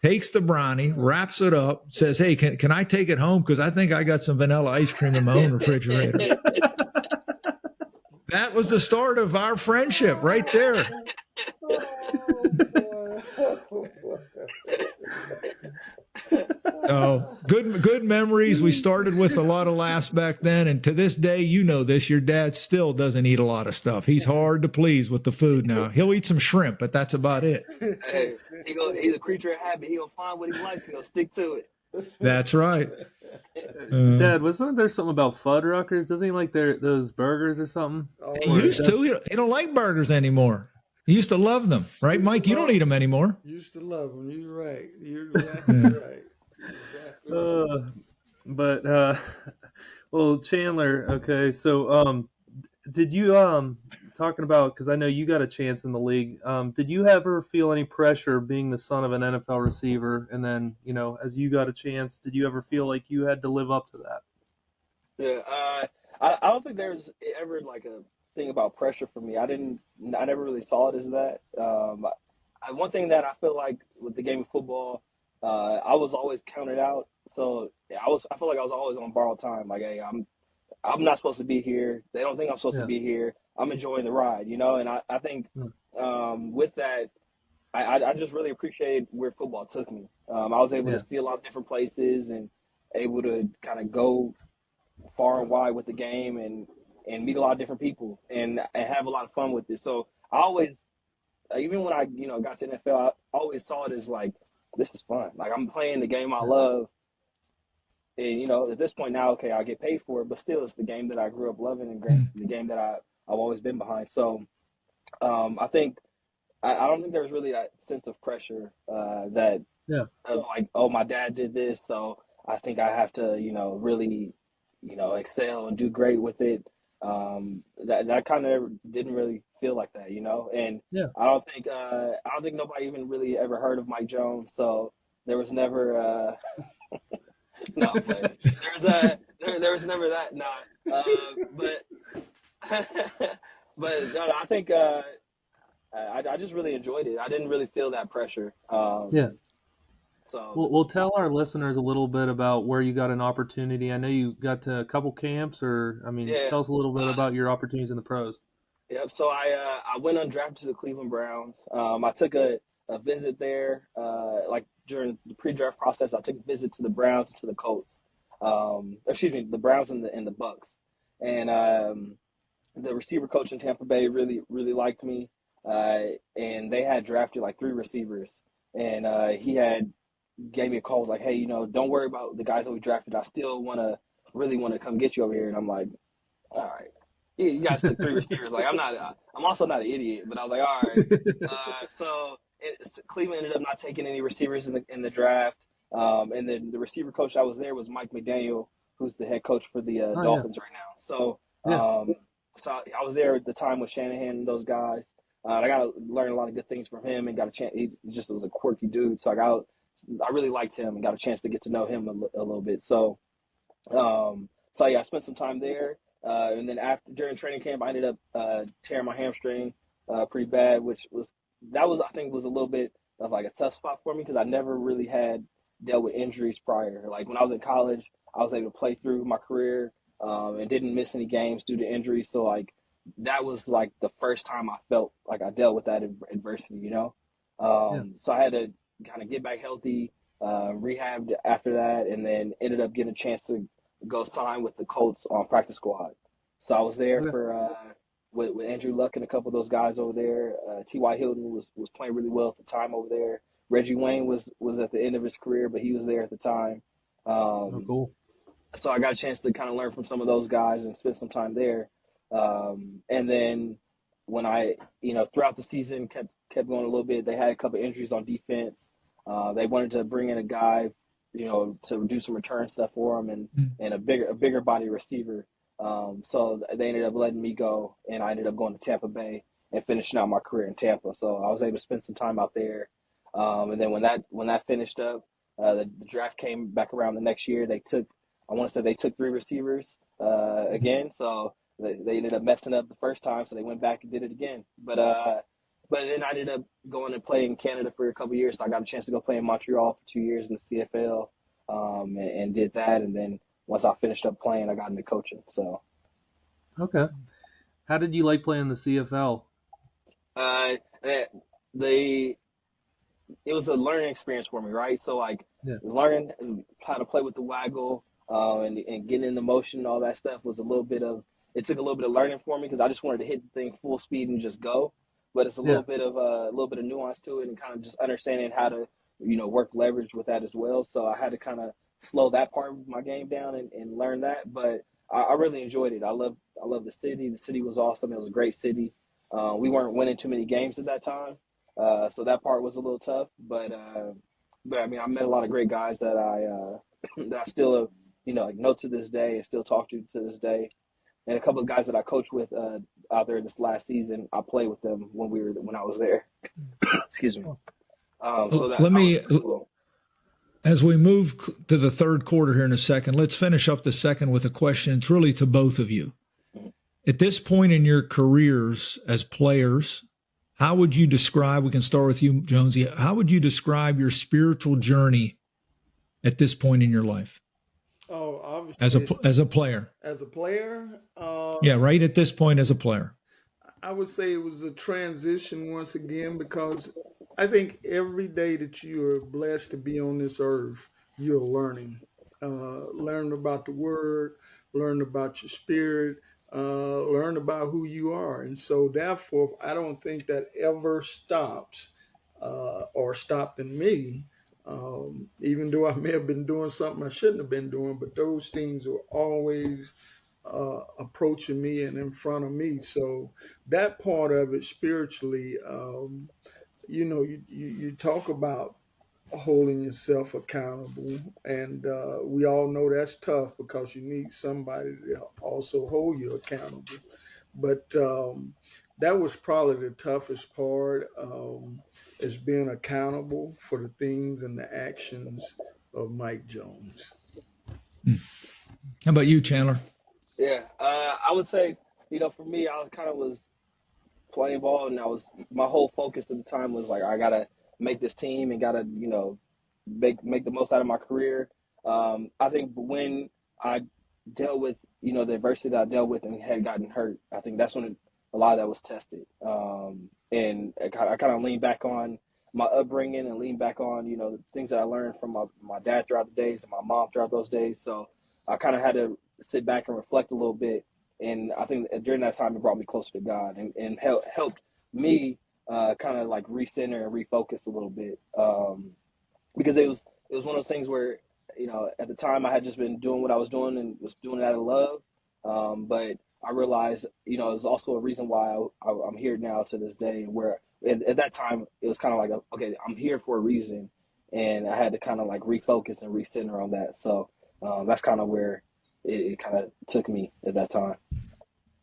takes the brownie, wraps it up, says, hey, can I take it home? Because I think I got some vanilla ice cream in my own refrigerator. That was the start of our friendship right there. So good memories. We started with a lot of laughs back then. And to this day, you know this, your dad still doesn't eat a lot of stuff. He's hard to please with the food now. He'll eat some shrimp, but that's about it. Hey, he's a creature of habit. He'll find what he likes and he'll stick to it. That's right. Dad, wasn't there something about Fuddruckers? Doesn't he like those burgers or something? He used to. He don't like burgers anymore. He used to love them, right, Mike? You don't eat them anymore. Used to love them. You're right. You're exactly right. Exactly. Well, Chandler. Okay, so did you talking about, because I know you got a chance in the league. Did you ever feel any pressure being the son of an NFL receiver, and then as you got a chance, did you ever feel like you had to live up to that? Yeah, I don't think there's ever like a thing about pressure for me. I never really saw it as that. One thing that I feel like with the game of football, I was always counted out. So I feel like I was always on borrowed time. Like, hey, I'm not supposed to be here. They don't think I'm supposed to be here. I'm enjoying the ride, And I think with that, I just really appreciate where football took me. I was able to see a lot of different places and able to kind of go far and wide with the game and meet a lot of different people and have a lot of fun with it. So I always, even when I got to NFL, I always saw it as like, this is fun. Like, I'm playing the game I love. And, at this point now, okay, I get paid for it, but still it's the game that I grew up loving and the game that I've always been behind. So I think I don't think there's really that sense of pressure of like, oh, my dad did this, so I think I have to, really, excel and do great with it. That kind of didn't really feel like that, And I don't think nobody even really ever heard of Mike Jones, so there was never no, but there was never that. No, but no, I think I just really enjoyed it. I didn't really feel that pressure. So we'll tell our listeners a little bit about where you got an opportunity. I know you got to a couple camps, tell us a little bit about your opportunities in the pros. Yep. So I went undrafted to the Cleveland Browns. I took a visit there, like during the pre-draft process. I took a visit to the Browns and to the Colts. The Browns and the Bucks. And the receiver coach in Tampa Bay really, really liked me. And they had drafted like 3 receivers. And he had gave me a call, was like, hey, don't worry about the guys that we drafted. I still really want to come get you over here. And I'm like, all right. You guys took 3 receivers. Like, I'm also not an idiot, but I was like, all right. So Cleveland ended up not taking any receivers in the draft. And then the receiver coach that was there was Mike McDaniel, who's the head coach for the Dolphins right now. So, so I was there at the time with Shanahan and those guys. I got to learn a lot of good things from him and got a chance. He just was a quirky dude. So I really liked him and got a chance to get to know him a little bit. So, I spent some time there. And then during training camp, I ended up tearing my hamstring pretty bad, which was I think was a little bit of like a tough spot for me because I never really had dealt with injuries prior. Like when I was in college, I was able to play through my career and didn't miss any games due to injuries. So like that was like the first time I felt like I dealt with that adversity, you know. Yeah. So I had to kind of get back healthy, rehabbed after that, and then ended up getting a chance to go sign with the Colts on practice squad. So I was there Okay. for with Andrew Luck and a couple of those guys over there. T.Y. Hilton was playing really well at the time over there. Reggie Wayne was at the end of his career, but he was there at the time. Oh, cool. So I got a chance to kind of learn from some of those guys and spend some time there. And then when I, throughout the season kept going a little bit, they had a couple of injuries on defense. They wanted to bring in a guy, to do some return stuff for them and a bigger body receiver. So they ended up letting me go, and I ended up going to Tampa Bay and finishing out my career in Tampa. So I was able to spend some time out there. And then when that finished up, the draft came back around the next year. I want to say they took 3 receivers again. So they ended up messing up the first time, so they went back and did it again. But then I ended up going and playing in Canada for a couple of years. So I got a chance to go play in Montreal for 2 years in the CFL and did that. And then once I finished up playing, I got into coaching. So Okay. How did you like playing the CFL? It was a learning experience for me, right? So like learning how to play with the waggle and getting in the motion and all that stuff was it took a little bit of learning for me because I just wanted to hit the thing full speed and just go. But it's a little bit of nuance to it and kind of just understanding how to, work leverage with that as well. So I had to kind of slow that part of my game down and learn that. But I really enjoyed it. I love the city. The city was awesome. It was a great city. We weren't winning too many games at that time. So that part was a little tough, but I mean, I met a lot of great guys that I still, know to this day and still talk to this day. And a couple of guys that I coached with out there this last season, I played with them when I was there. Excuse me. Cool. As we move to the third quarter here in a second, let's finish up the second with a question. It's really to both of you. At this point in your careers as players, how would you describe, we can start with you, Jonesy, how would you describe your spiritual journey at this point in your life? Oh, obviously. As a player. As a player? Yeah, right at this point as a player. I would say it was a transition once again because I think every day that you are blessed to be on this earth, you're learning. Learn about the word, learn about your spirit, learn about who you are. And so therefore, I don't think that ever stops or stopped in me, even though I may have been doing something I shouldn't have been doing, but those things were always approaching me and in front of me. So that part of it spiritually, you talk about holding yourself accountable, and we all know that's tough because you need somebody to also hold you accountable. But that was probably the toughest part, is being accountable for the things and the actions of Mike Jones. How about you, Chandler? Yeah, I would say, for me, I kind of was playing ball, and my whole focus at the time was like, I gotta make this team and gotta, make the most out of my career. I think when I dealt with, the adversity that I dealt with and had gotten hurt, I think that's when a lot of that was tested. And I kind of leaned back on my upbringing and leaned back on, the things that I learned from my dad throughout the days and my mom throughout those days. So I kind of had to sit back and reflect a little bit. And I think during that time, it brought me closer to God and helped me kind of like recenter and refocus a little bit. Because it was one of those things where, at the time I had just been doing what I was doing and was doing it out of love. But I realized, it was also a reason why I'm here now to this day, where at that time it was kind of like, okay, I'm here for a reason. And I had to kind of like refocus and recenter on that. So that's kind of where it kind of took me at that time.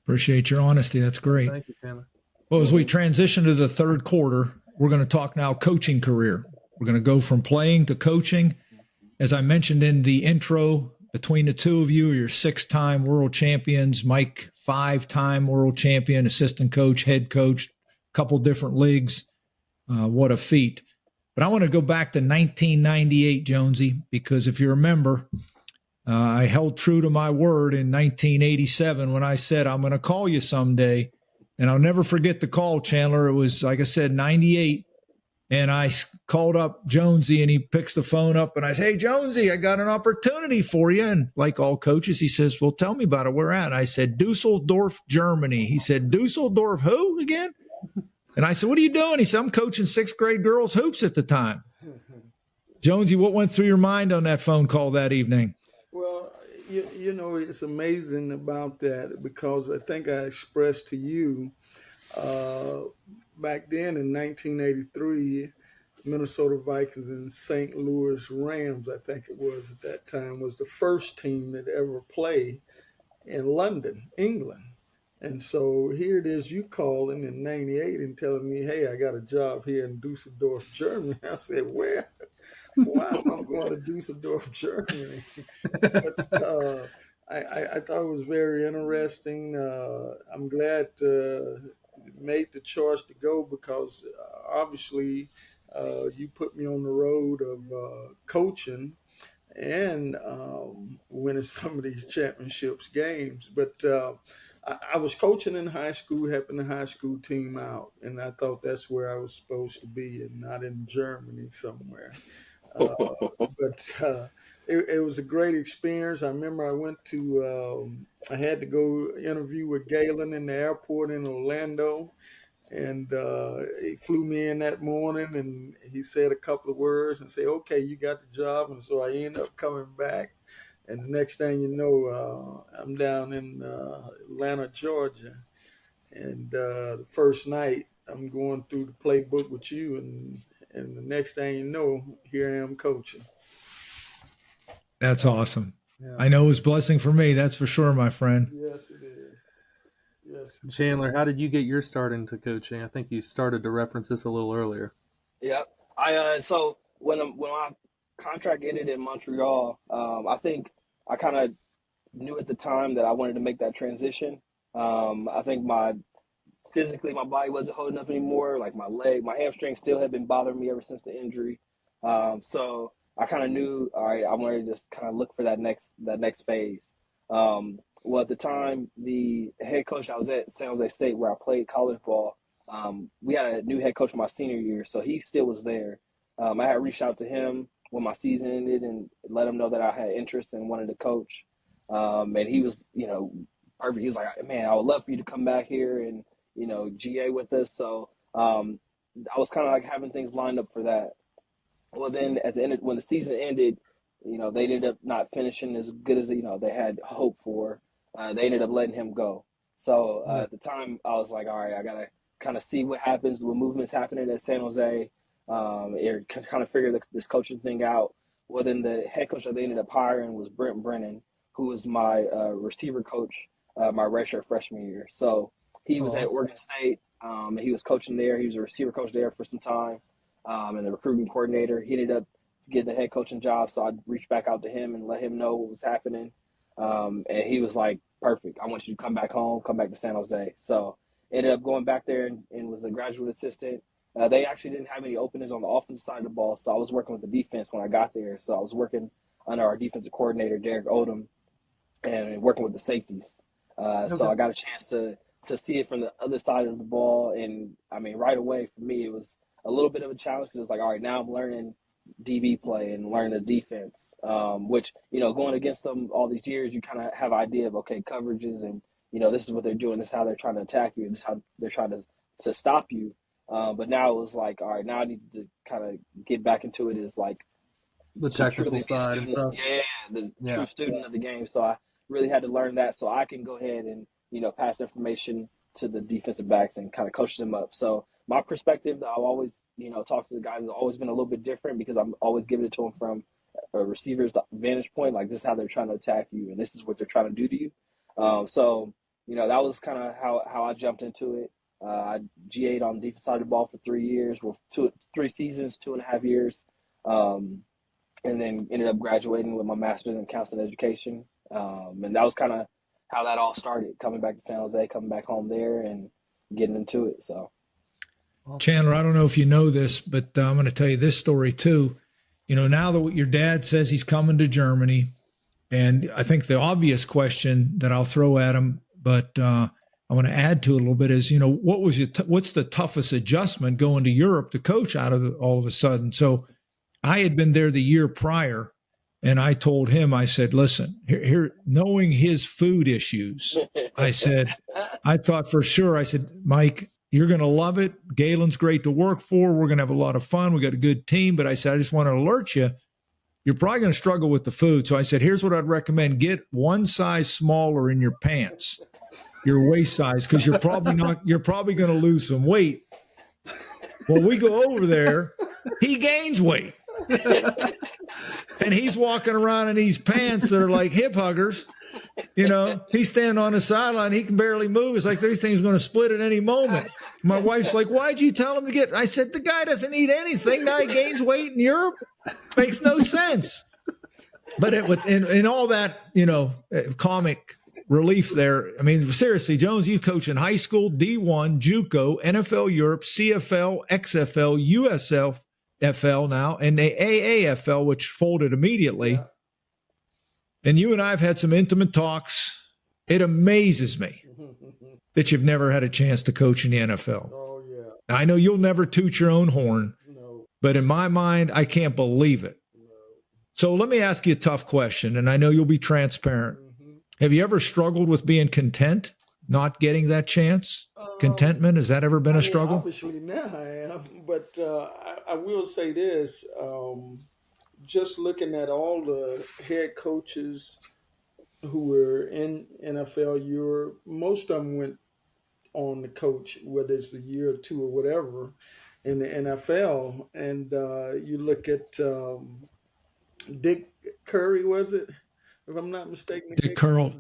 Appreciate your honesty. That's great. Thank you, Chandler. Well, as we transition to the third quarter, we're going to talk now coaching career. We're going to go from playing to coaching. As I mentioned in the intro, between the two of you, you're 6-time world champions. Mike, 5-time world champion, assistant coach, head coach, couple different leagues. What a feat. But I want to go back to 1998, Jonesy, because if you remember, I held true to my word in 1987 when I said, I'm going to call you someday. And I'll never forget the call, Chandler. It was, like I said, 98. And I called up Jonesy, and he picks the phone up, and I say, hey, Jonesy, I got an opportunity for you. And like all coaches, he says, well, tell me about it. Where at? I said, Dusseldorf, Germany. He said, Dusseldorf who again? And I said, what are you doing? He said, I'm coaching 6th grade girls hoops at the time. Jonesy, what went through your mind on that phone call that evening? Well, you know, it's amazing about that, because I think I expressed to you back then in 1983, Minnesota Vikings and St. Louis Rams, I think it was at that time, was the first team that ever played in London, England. And so here it is, you calling in 98 and telling me, hey, I got a job here in Dusseldorf, Germany. I said, where? Why am I going to Dusseldorf, Germany? But I thought it was very interesting. I'm glad made the choice to go, because obviously you put me on the road of coaching and winning some of these championships games. But I was coaching in high school, helping the high school team out, and I thought that's where I was supposed to be and not in Germany somewhere. But it was a great experience. I remember I went to, I had to go interview with Galen in the airport in Orlando. And he flew me in that morning, and he said a couple of words and said, okay, you got the job. And so I ended up coming back. And the next thing you know, I'm down in Atlanta, Georgia. And the first night, I'm going through the playbook with you. And the next thing you know, here I am coaching. That's awesome. Yeah. I know it was a blessing for me. That's for sure, my friend. Yes, it is. Yes. Chandler, how did you get your start into coaching? I think you started to reference this a little earlier. Yeah, I so when my contract ended in Montreal, I think I kind of knew at the time that I wanted to make that transition. I think physically my body wasn't holding up anymore. Like my hamstring still had been bothering me ever since the injury. So I kind of knew, all right, I wanted to just kind of look for that next phase. Well, at the time, the head coach I was at San Jose State, where I played college ball, we had a new head coach my senior year, so he still was there. I had reached out to him when my season ended and let him know that I had interest and wanted to coach. And he was, perfect. He was like, man, I would love for you to come back here and, GA with us. So I was kind of like having things lined up for that. Well, then at the end, when the season ended, they ended up not finishing as good as, they had hoped for. They ended up letting him go. So at the time, I was like, all right, I got to kind of see what happens, what movements happening at San Jose, and kind of figure this coaching thing out. Well, then the head coach that they ended up hiring was Brent Brennan, who was my receiver coach my redshirt freshman year. So he was at Oregon State, and he was coaching there. He was a receiver coach there for some time, and the recruiting coordinator. He ended up getting the head coaching job, so I reached back out to him and let him know what was happening. And he was like, perfect. I want you to come back home, come back to San Jose. So ended up going back there and was a graduate assistant. They actually didn't have any openings on the offensive side of the ball, so I was working with the defense when I got there. So I was working under our defensive coordinator, Derek Odom, and working with the safeties. So I got a chance to see it from the other side of the ball. And, I mean, right away for me, it was a little bit of a challenge because it's like, all right, now I'm learning DB play and learning the defense, which, going against them all these years, you kind of have an idea of, okay, coverages and, this is what they're doing. This is how they're trying to attack you. This is how they're trying to stop you. But now it was like, all right, now I need to kind of get back into it as like the technical side and stuff. The true student of the game. So I really had to learn that so I can go ahead and, pass information to the defensive backs and kind of coach them up. So my perspective that I've always, talked to the guys has always been a little bit different because I'm always giving it to them from a receiver's vantage point. Like, this is how they're trying to attack you and this is what they're trying to do to you. So, that was kind of how I jumped into it. I GA'd on the defense side of the ball for 3 years, well, 3 seasons, 2.5 years. and then ended up graduating with my master's in counseling education. And that was kind of how that all started, coming back to San Jose, coming back home there and getting into it. So, Chandler, I don't know if you know this, but I'm going to tell you this story too. Now that your dad says he's coming to Germany, and I think the obvious question that I'll throw at him, but I want to add to it a little bit is, what's the toughest adjustment going to Europe to coach all of a sudden? So I had been there the year prior, and I told him, I said, listen, here knowing his food issues, I said, I thought for sure, I said, Mike, you're going to love it. Galen's great to work for. We're going to have a lot of fun. We got a good team. But I said, I just want to alert you, you're probably going to struggle with the food. So I said, here's what I'd recommend. Get one size smaller in your pants, your waist size, because you're probably going to lose some weight. Well, we go over there, he gains weight. And he's walking around in these pants that are like hip huggers. He's standing on the sideline. He can barely move. It's like these things are going to split at any moment. My wife's like, why'd you tell him to get? I said, the guy doesn't eat anything. Now he gains weight in Europe. Makes no sense. But in all that, comic relief there. I mean, seriously, Jones, you've coached in high school, D1, JUCO, NFL Europe, CFL, XFL, USFL now, and the AAFL, which folded immediately. Yeah. And you and I have had some intimate talks. It amazes me that you've never had a chance to coach in the NFL. Oh, yeah. Now, I know you'll never toot your own horn, no. But in my mind, I can't believe it. No. So let me ask you a tough question, and I know you'll be transparent. Have you ever struggled with being content, not getting that chance? Contentment, has that ever been a struggle? Obviously now I am, but I will say this. Just looking at all the head coaches who were in NFL Europe, most of them went on to coach, whether it's a year or two or whatever, in the NFL. And you look at Dick Curry, was it? If I'm not mistaken. Dick Curl.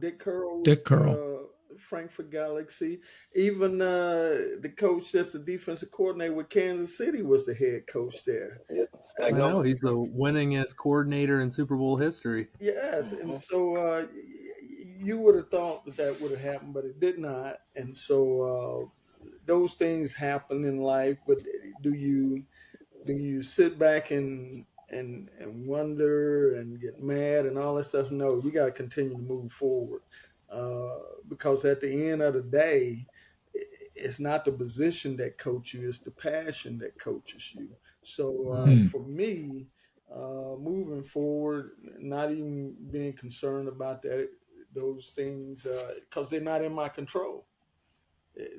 Frankfurt Galaxy. Even the coach that's the defensive coordinator with Kansas City was the head coach there. I know, he's the winningest coordinator in Super Bowl history. Yes, and so you would have thought that would have happened, but it did not. And so those things happen in life, but do you sit back and wonder and get mad and all that stuff? No, you got to continue to move forward. Because at the end of the day, it's not the position that coaches you, it's the passion that coaches you. So for me, moving forward, not even being concerned about those things, because they're not in my control.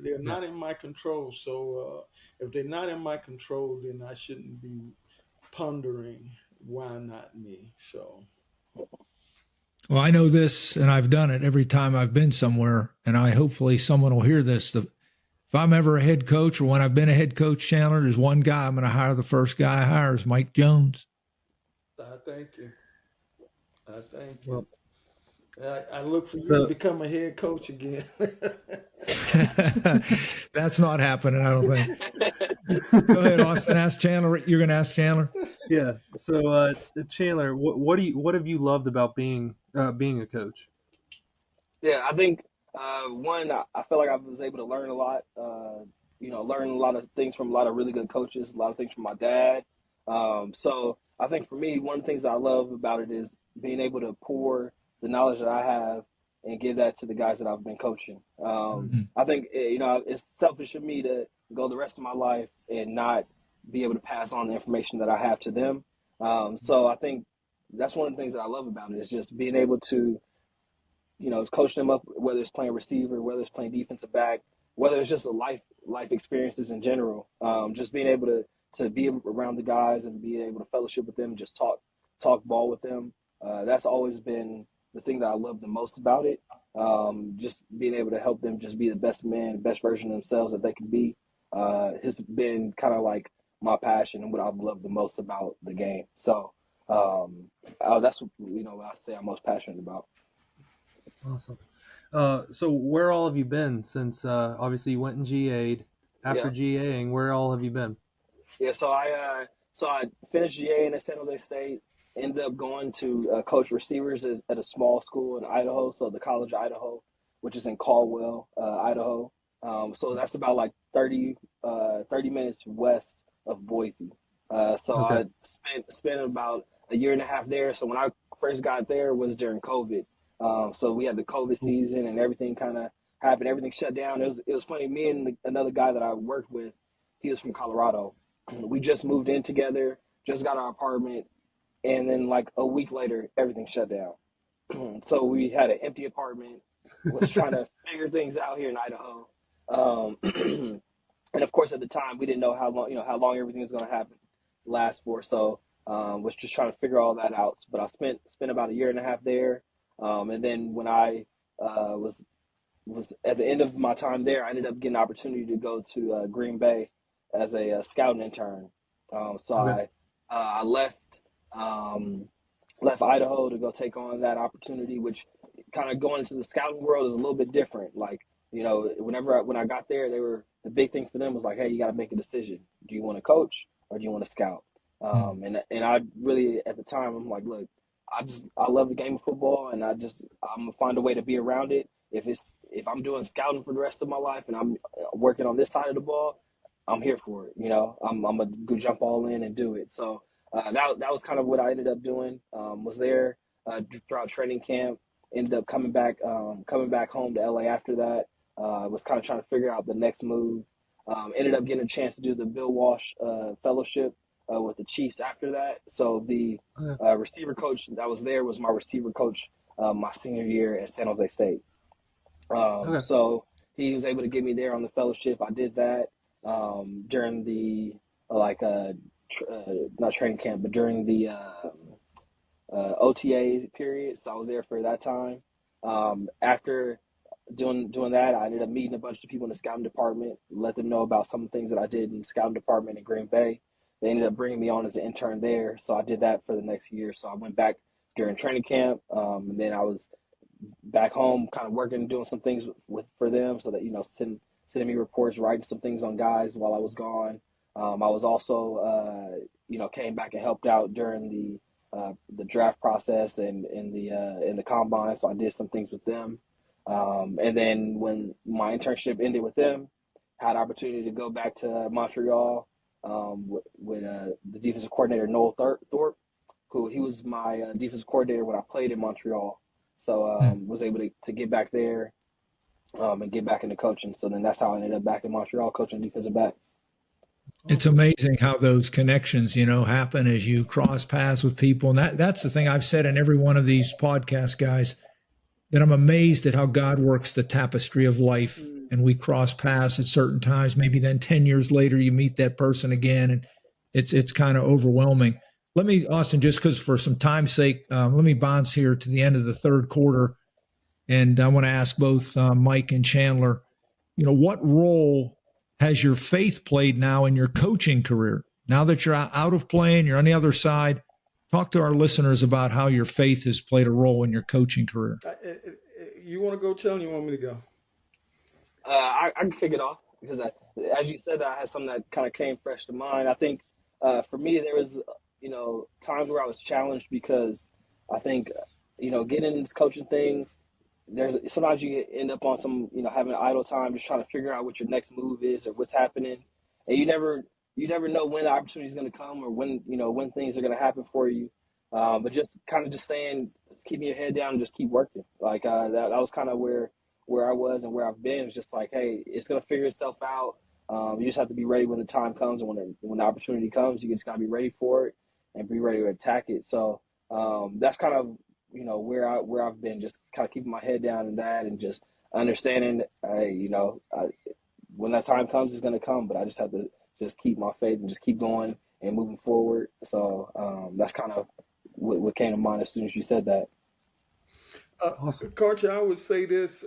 They're not in my control. So if they're not in my control, then I shouldn't be pondering why not me. So. Well, I know this, and I've done it every time I've been somewhere, and hopefully someone will hear this. If I'm ever a head coach or when I've been a head coach, Chandler, there's one guy I'm going to hire. The first guy I hire is Mike Jones. I thank you. Well, I look for you to become a head coach again. That's not happening, I don't think. Go ahead, Austin. Ask Chandler. You're going to ask Chandler? Yeah. So, Chandler, what have you loved about being a coach? Yeah, I think one, I feel like I was able to learn a lot. Learn a lot of things from a lot of really good coaches, a lot of things from my dad. So I think for me, one of the things that I love about it is being able to pour the knowledge that I have and give that to the guys that I've been coaching. I think it's selfish of me to go the rest of my life and not be able to pass on the information that I have to them. So I think that's one of the things that I love about it is just being able to, coach them up, whether it's playing receiver, whether it's playing defensive back, whether it's just a life experiences in general. Just being able to be around the guys and be able to fellowship with them, just talk ball with them. That's always been the thing that I love the most about it. Just being able to help them just be the best man, best version of themselves that they can be. Has been kind of like my passion and what I've loved the most about the game. So that's what I say I'm most passionate about. Awesome. So where all have you been since obviously you went and GA'd? After GAing, where all have you been? Yeah, so I So I finished GA at San Jose State. Ended up going to coach receivers at a small school in Idaho, so the College of Idaho, which is in Caldwell, Idaho. So that's about like 30 minutes west of Boise. So Okay. I spent about a year and a half there. So when I first got there was during COVID. So we had the COVID season and everything kind of happened. Everything shut down. It was funny. Me and another guy that I worked with, he was from Colorado. We just moved in together, just got our apartment, and then like a week later, everything shut down. So we had an empty apartment, was trying to figure things out here in Idaho. And of course, at the time, we didn't know how long everything was going to last for. So was just trying to figure all that out. But I spent about a year and a half there, and then when I was at the end of my time there, I ended up getting an opportunity to go to Green Bay as a scouting intern. So Okay. I left Idaho to go take on that opportunity, which kind of going into the scouting world is a little bit different. Like, when I got there, the big thing for them was like, hey, you got to make a decision. Do you want to coach or do you want to scout? And I really, at the time, I'm like, look, I love the game of football, and I'm gonna find a way to be around it. If I'm doing scouting for the rest of my life and I'm working on this side of the ball, I'm here for it. I'm gonna go jump all in and do it. So that was kind of what I ended up doing. Was there throughout training camp. Ended up coming back home to LA after that. Was kind of trying to figure out the next move. Ended up getting a chance to do the Bill Walsh fellowship with the Chiefs after that. So the Okay. receiver coach that was there was my receiver coach my senior year at San Jose State. Okay. So he was able to get me there on the fellowship. I did that during the not training camp, but during the OTA period. So I was there for that time. After doing that, I ended up meeting a bunch of people in the scouting department, let them know about some of the things that I did in the scouting department in Green Bay. They ended up bringing me on as an intern there, so I did that for the next year. So I went back during training camp, and then I was back home, kind of working, doing some things for them, so that sending me reports, writing some things on guys while I was gone. I was also came back and helped out during the draft process and in the combine, so I did some things with them. And then when my internship ended with them, had opportunity to go back to Montreal with the defensive coordinator Noel Thorpe, who he was my defensive coordinator when I played in Montreal. So was able to get back there and get back into coaching. So then that's how I ended up back in Montreal coaching defensive backs. It's amazing how those connections, happen as you cross paths with people. And that's the thing I've said in every one of these podcasts, guys, that I'm amazed at how God works the tapestry of life. And we cross paths at certain times. Maybe then 10 years later, you meet that person again. And it's kind of overwhelming. Let me, Austin, just because for some time's sake, let me bounce here to the end of the third quarter. And I want to ask both Mike and Chandler, what role has your faith played now in your coaching career? Now that you're out of playing, you're on the other side, talk to our listeners about how your faith has played a role in your coaching career. You want to go, Chandler? You want me to go? I can kick it off because as you said, I had something that kind of came fresh to mind. I think for me, there was, times where I was challenged because I think, getting in this coaching thing, sometimes you end up on some, having idle time, just trying to figure out what your next move is or what's happening. And you never know when the opportunity is going to come or when things are going to happen for you. But just kind of just keeping your head down and just keep working. Like that was kind of where I was and where I've been. It's just like, hey, it's going to figure itself out. You just have to be ready when the time comes, and when the opportunity comes, you just got to be ready for it and be ready to attack it. So that's kind of where I've been, just kind of keeping my head down in that and just understanding, when that time comes, it's going to come. But I just have to just keep my faith and just keep going and moving forward. So that's kind of what came to mind as soon as you said that. Awesome. Coach, I would say this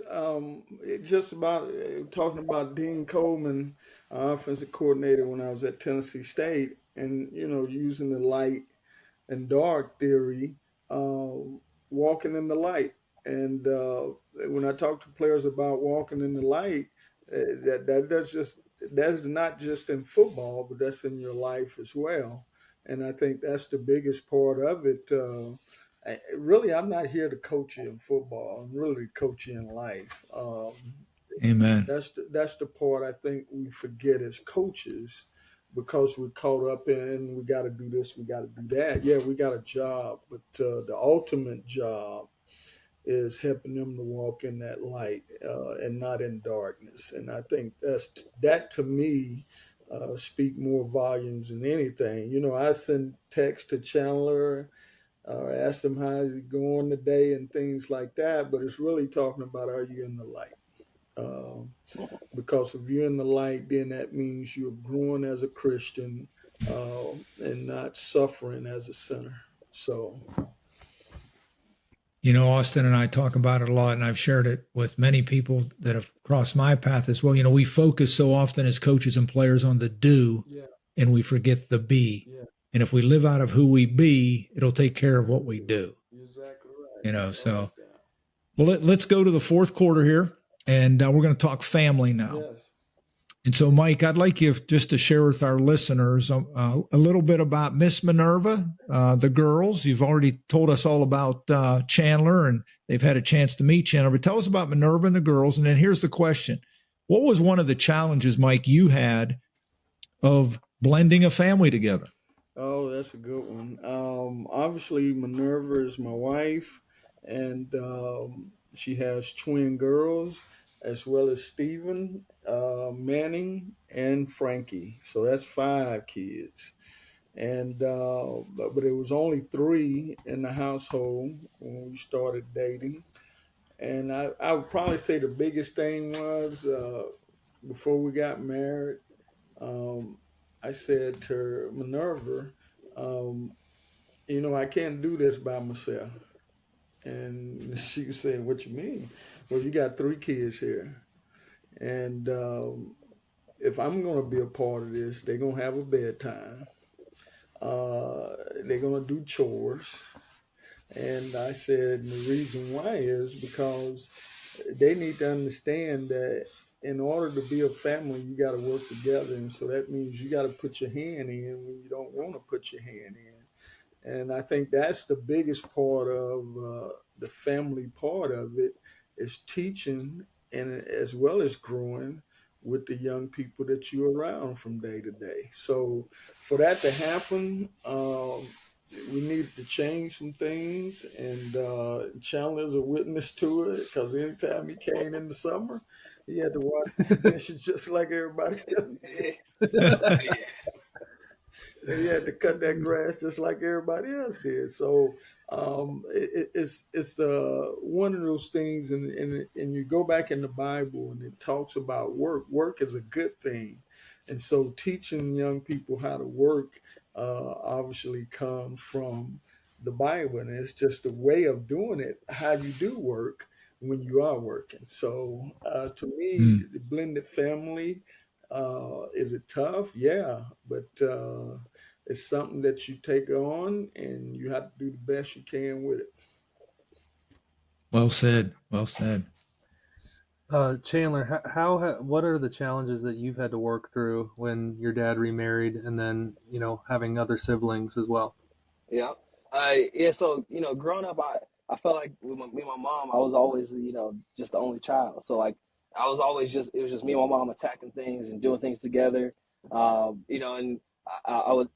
just about talking about Dean Coleman, offensive coordinator when I was at Tennessee State, and using the light and dark theory, walking in the light. And when I talk to players about walking in the light, that's not just in football, but that's in your life as well. and I think that's the biggest part of it. Really, I'm not here to coach you in football. I'm really to coach you in life. Amen. That's the part I think we forget as coaches, because we're caught up in we got to do this, we got to do that. Yeah, we got a job, but the ultimate job is helping them to walk in that light and not in darkness. And I think that to me speak more volumes than anything. I send text to Chandler, ask him how is he going today and things like that. But it's really talking about, are you in the light? Um, because if you're in the light, then that means you're growing as a Christian and not suffering as a sinner. So, Austin and I talk about it a lot, and I've shared it with many people that have crossed my path as well. We focus so often as coaches and players on the do, yeah, and we forget the be. yeah, And if we live out of who we be, it'll take care of what we do. you're exactly right. I So, like that. well, let's go to the fourth quarter here, and we're going to talk family now. Yes. And so, Mike, I'd like you just to share with our listeners a little bit about Miss Minerva, the girls. You've already told us all about Chandler, and they've had a chance to meet Chandler. But tell us about Minerva and the girls. And then here's the question. What was one of the challenges, Mike, you had of blending a family together? Oh, that's a good one. Obviously, Minerva is my wife, and she has twin girls, as well as Stephen, Manning, and Frankie. So that's 5 kids. And but it was only 3 in the household when we started dating. And I would probably say the biggest thing was before we got married. Um, I said to Minerva, um, I can't do this by myself. And she said, "What you mean?" Well, you got 3 kids here. And if I'm going to be a part of this, they're going to have a bedtime. They're going to do chores. And I said, the reason why is because they need to understand that in order to be a family, you got to work together. And so that means you got to put your hand in when you don't want to put your hand in. And I think that's the biggest part of the family part of it, is teaching and as well as growing with the young people that you're around from day to day. So for that to happen, we needed to change some things, and Chandler's a witness to it, because anytime he came in the summer, he had to wash dishes just like everybody else did. And he had to cut that grass just like everybody else did. So it's one of those things, and you go back in the Bible and it talks about work. Work is a good thing, and so teaching young people how to work obviously comes from the Bible, and it's just a way of doing it. How you do work when you are working. So to me, the blended family. Is it tough? Yeah, but it's something that you take on, and you have to do the best you can with it. Well said. Well said. Chandler, what are the challenges that you've had to work through when your dad remarried, and then having other siblings as well? Yeah. Yeah. So, growing up, I felt like with me and my mom, I was always, just the only child. So like, I was always it was just me and my mom attacking things and doing things together. And I would,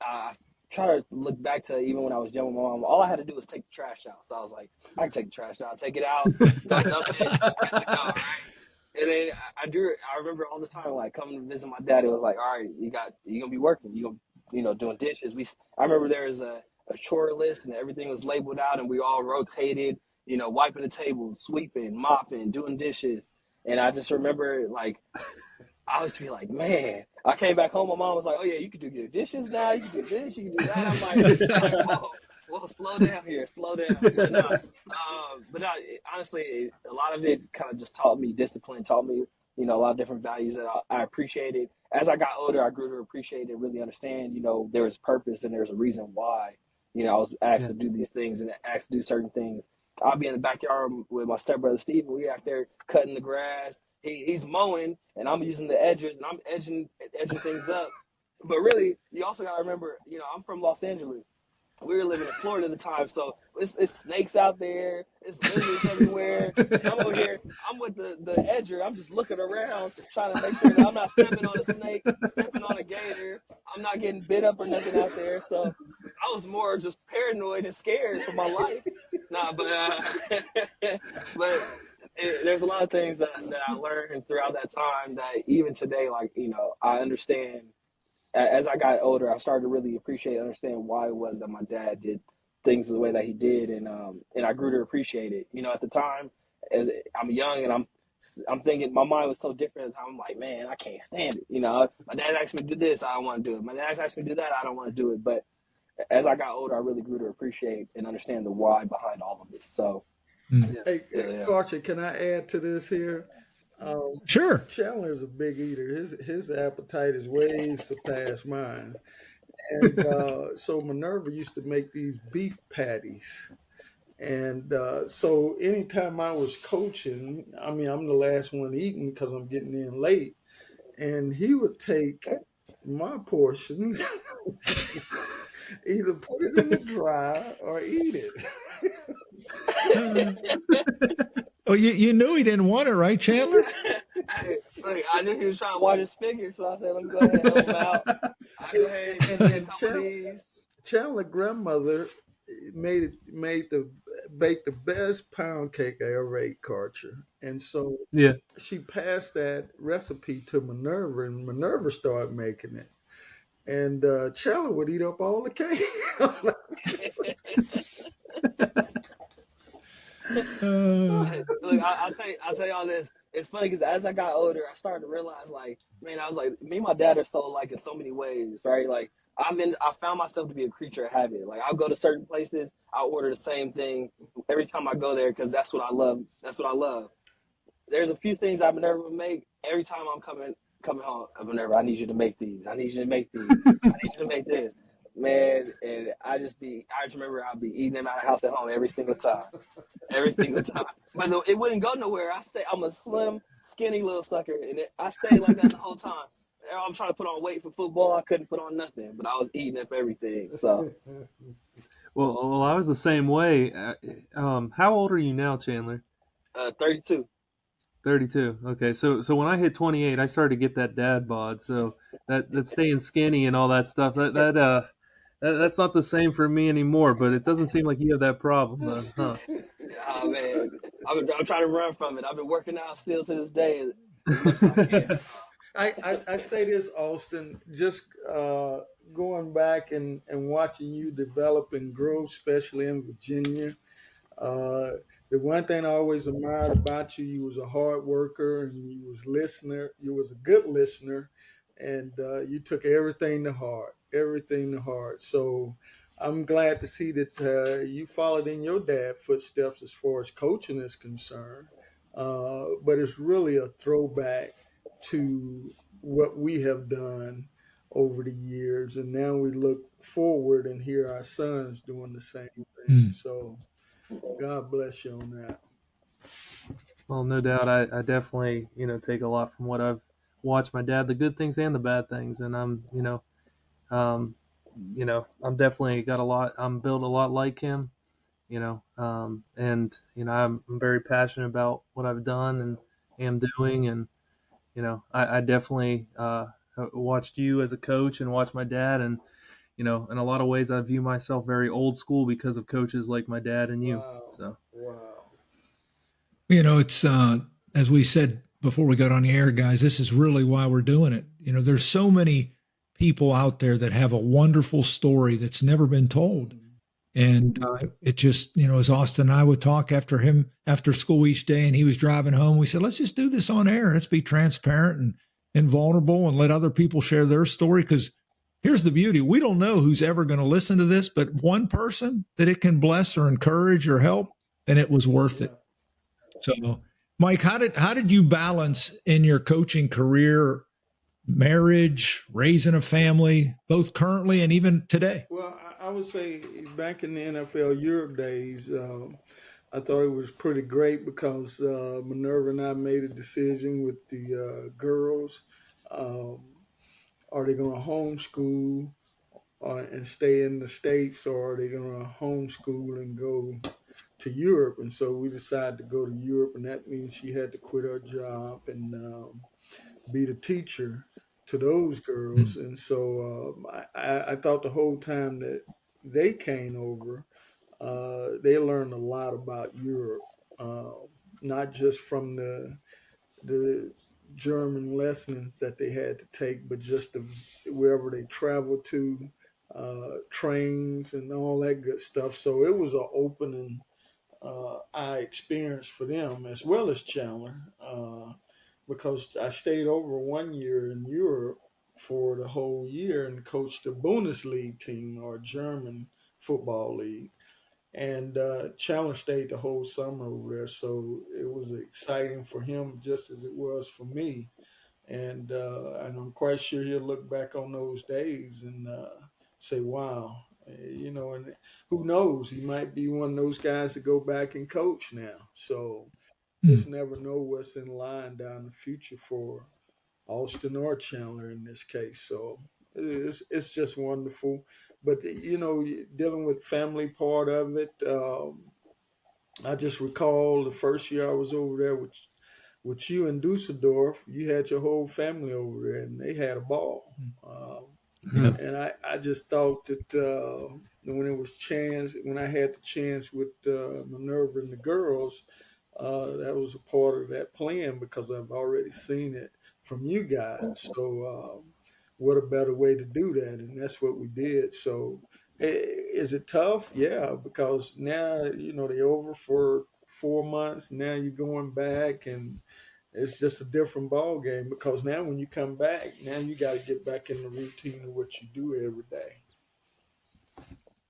I try to look back to even when I was young with my mom, all I had to do was take the trash out. So I was like, I can take the trash out, take it out, not dump it, good to go, right? And then I remember all the time, like coming to visit my dad, it was like, all right, you're going to be working, doing dishes. I remember there was a chore list and everything was labeled out and we all rotated, wiping the table, sweeping, mopping, doing dishes. And I just remember like, I was be like, man, I came back home. My mom was like, oh yeah, you can do your dishes now. You can do this, you can do that. Whoa, slow down here, slow down. But honestly, a lot of it kind of just taught me discipline, taught me, a lot of different values that I appreciated. As I got older, I grew to appreciate and really understand, there is purpose and there's a reason why, I was asked to do these things and asked to do certain things. I'll be in the backyard with my stepbrother Steven. We out there cutting the grass. He's mowing, and I'm using the edgers, and I'm edging things up. but really, you also got to remember, I'm from Los Angeles. We were living in Florida at the time, so it's snakes out there, it's lizards everywhere, and I'm over here. I'm with the edger. I'm just looking around, trying to make sure that I'm not stepping on a snake, stepping on a gator. I'm not getting bit up or nothing out there. So I was more just paranoid and scared for my life. Nah, but there's a lot of things that I learned throughout that time that even today, like I understand as I got older, I started to really appreciate and understand why it was that my dad did things the way that he did, and I grew to appreciate it. At the time, as I'm young and I'm thinking my mind was so different. I'm like, man, I can't stand it. My dad asked me to do this, I don't want to do it. My dad asked me to do that, I don't want to do it. But as I got older, I really grew to appreciate and understand the why behind all of it. So, Hey, yeah. Carter, can I add to this here? Sure. Chandler's a big eater. His appetite is way surpassed mine. And so Minerva used to make these beef patties. And so anytime I was coaching, I mean, I'm the last one eating because I'm getting in late. And he would take my portion, either put it in the dry or eat it. Oh, you knew he didn't want it, right, Chandler? Hey, look, I knew he was trying to watch his figure, so I said, let me go ahead and help him out. I go ahead and And eat a then couple of these. Chandler grandmother made the baked the best pound cake I ever ate, Carter. And so Yeah. she passed that recipe to Minerva, and Minerva started making it. And Chandler would eat up all the cake. Uh, Look, I'll tell you all this. It's funny because as I got older, I started to realize, like, man, I was like, me and my dad are so alike in so many ways, right? Like, I found myself to be a creature of habit. Like, I'll go to certain places, I'll order the same thing every time I go there because that's what I love. That's what I love. There's a few things I've never make. Every time I'm coming home, I need you to make these. I need you to make these. I need you to make this, man. And I just remember I'll be eating them out of the house at home every single time, every single time. But no, it wouldn't go nowhere. I'm a slim, skinny little sucker, and I stayed like that the whole time. I'm trying to put on weight for football. I couldn't put on nothing, but I was eating up everything. So, Well, I was the same way. How old are you now, Chandler? 32. 32. Okay, so when I hit 28, I started to get that dad bod. So that staying skinny and all that stuff, that's not the same for me anymore. But it doesn't seem like you have that problem, huh? Oh man, I'm trying to run from it. I've been working out still to this day as much as I can. I say this, Austin, just going back and watching you develop and grow, especially in Virginia. Uh, the one thing I always admired about you, you was a hard worker and you was listener. You was a good listener, and you took everything to heart. So I'm glad to see that you followed in your dad's footsteps as far as coaching is concerned. But it's really a throwback to what we have done over the years, and now we look forward and hear our sons doing the same thing. So God bless you on that. Well, no doubt. I definitely, take a lot from what I've watched my dad, the good things and the bad things. And um, I'm definitely got a lot. I'm built a lot like him, and I'm very passionate about what I've done and am doing. And I definitely watched you as a coach and watched my dad, and in a lot of ways, I view myself very old school because of coaches like my dad and you. Wow. So. Wow. It's as we said before we got on the air, guys, this is really why we're doing it. There's so many people out there that have a wonderful story that's never been told. And it just, as Austin and I would talk after school each day and he was driving home, we said, let's just do this on air. Let's be transparent and vulnerable and let other people share their story. Because here's the beauty. We don't know who's ever going to listen to this, but one person that it can bless or encourage or help, then it was worth it. So, Mike, how did you balance in your coaching career, marriage, raising a family, both currently and even today? Well, I would say back in the NFL Europe days, I thought it was pretty great because Minerva and I made a decision with the girls. Um, are they going to homeschool and stay in the States, or are they going to homeschool and go to Europe? And so we decided to go to Europe, and that means she had to quit her job and be the teacher to those girls. And so I thought the whole time that they came over, they learned a lot about Europe, uh, not just from the German lessons that they had to take, but just wherever they traveled to, trains and all that good stuff. So it was an opening eye experience for them as well as Chandler, because I stayed over 1 year in Europe for the whole year and coached the Bundesliga team, or German football league. And Chandler stayed the whole summer over there, so it was exciting for him just as it was for me. And I'm quite sure he'll look back on those days and say, "Wow." And who knows? He might be one of those guys that go back and coach now. So just never know what's in line down the future for Austin or Chandler in this case. So it's just wonderful. But dealing with family part of it, I just recall the first year I was over there with you in Dusseldorf. You had your whole family over there, and they had a ball. And I just thought that when I had the chance with Minerva and the girls, that was a part of that plan because I've already seen it from you guys. So what a better way to do that? And that's what we did. So is it tough? Yeah, because now, they're over for 4 months. Now you're going back, and it's just a different ball game because now when you come back, now you got to get back in the routine of what you do every day.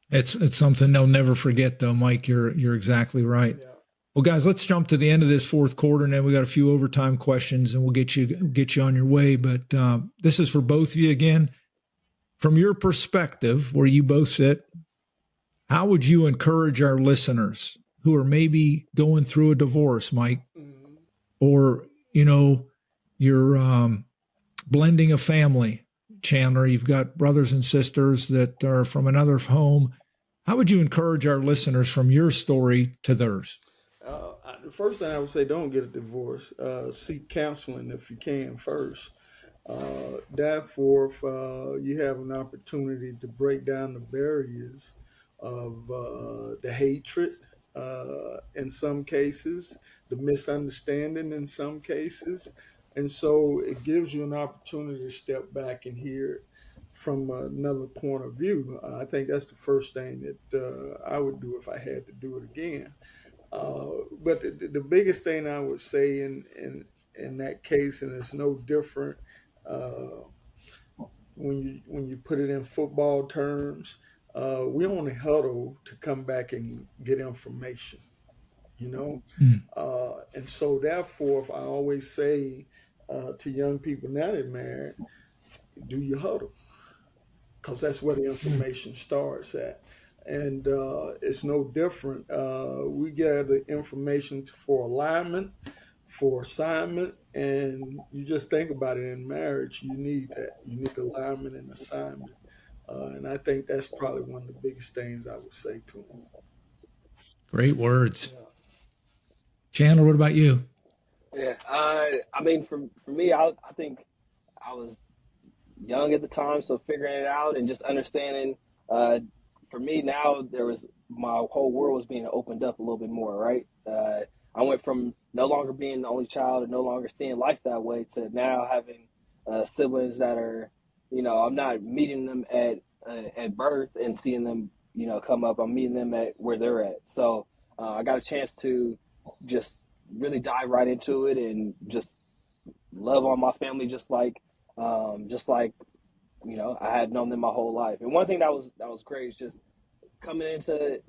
It's something they'll never forget, though, Mike. You're exactly right. Yeah. Well, guys, let's jump to the end of this fourth quarter, and then we got a few overtime questions, and we'll get you on your way. But this is for both of you again. From your perspective, where you both sit, how would you encourage our listeners who are maybe going through a divorce, Mike, or you're blending a family, Chandler? You've got brothers and sisters that are from another home. How would you encourage our listeners from your story to theirs? The first thing I would say, don't get a divorce. Seek counseling if you can first. Therefore, you have an opportunity to break down the barriers of the hatred in some cases, the misunderstanding in some cases. And so it gives you an opportunity to step back and hear it from another point of view. I think that's the first thing that I would do if I had to do it again. But the biggest thing I would say in that case, and it's no different when you put it in football terms, we only huddle to come back and get information, and so therefore, if I always say to young people now they're married, do your huddle, because that's where the information starts at. And it's no different. We gather information for alignment, for assignment, and you just think about it in marriage. You need that. You need alignment and assignment. And I think that's probably one of the biggest things I would say to them. Great words. Yeah. Chandler, what about you? Yeah, I mean, for me, I think I was young at the time, so figuring it out and just understanding. For me now, my whole world was being opened up a little bit more, right? I went from no longer being the only child and no longer seeing life that way to now having siblings that are, I'm not meeting them at birth and seeing them, come up. I'm meeting them at where they're at. So I got a chance to just really dive right into it and just love on my family, just like I had known them my whole life. And one thing that was great is just coming into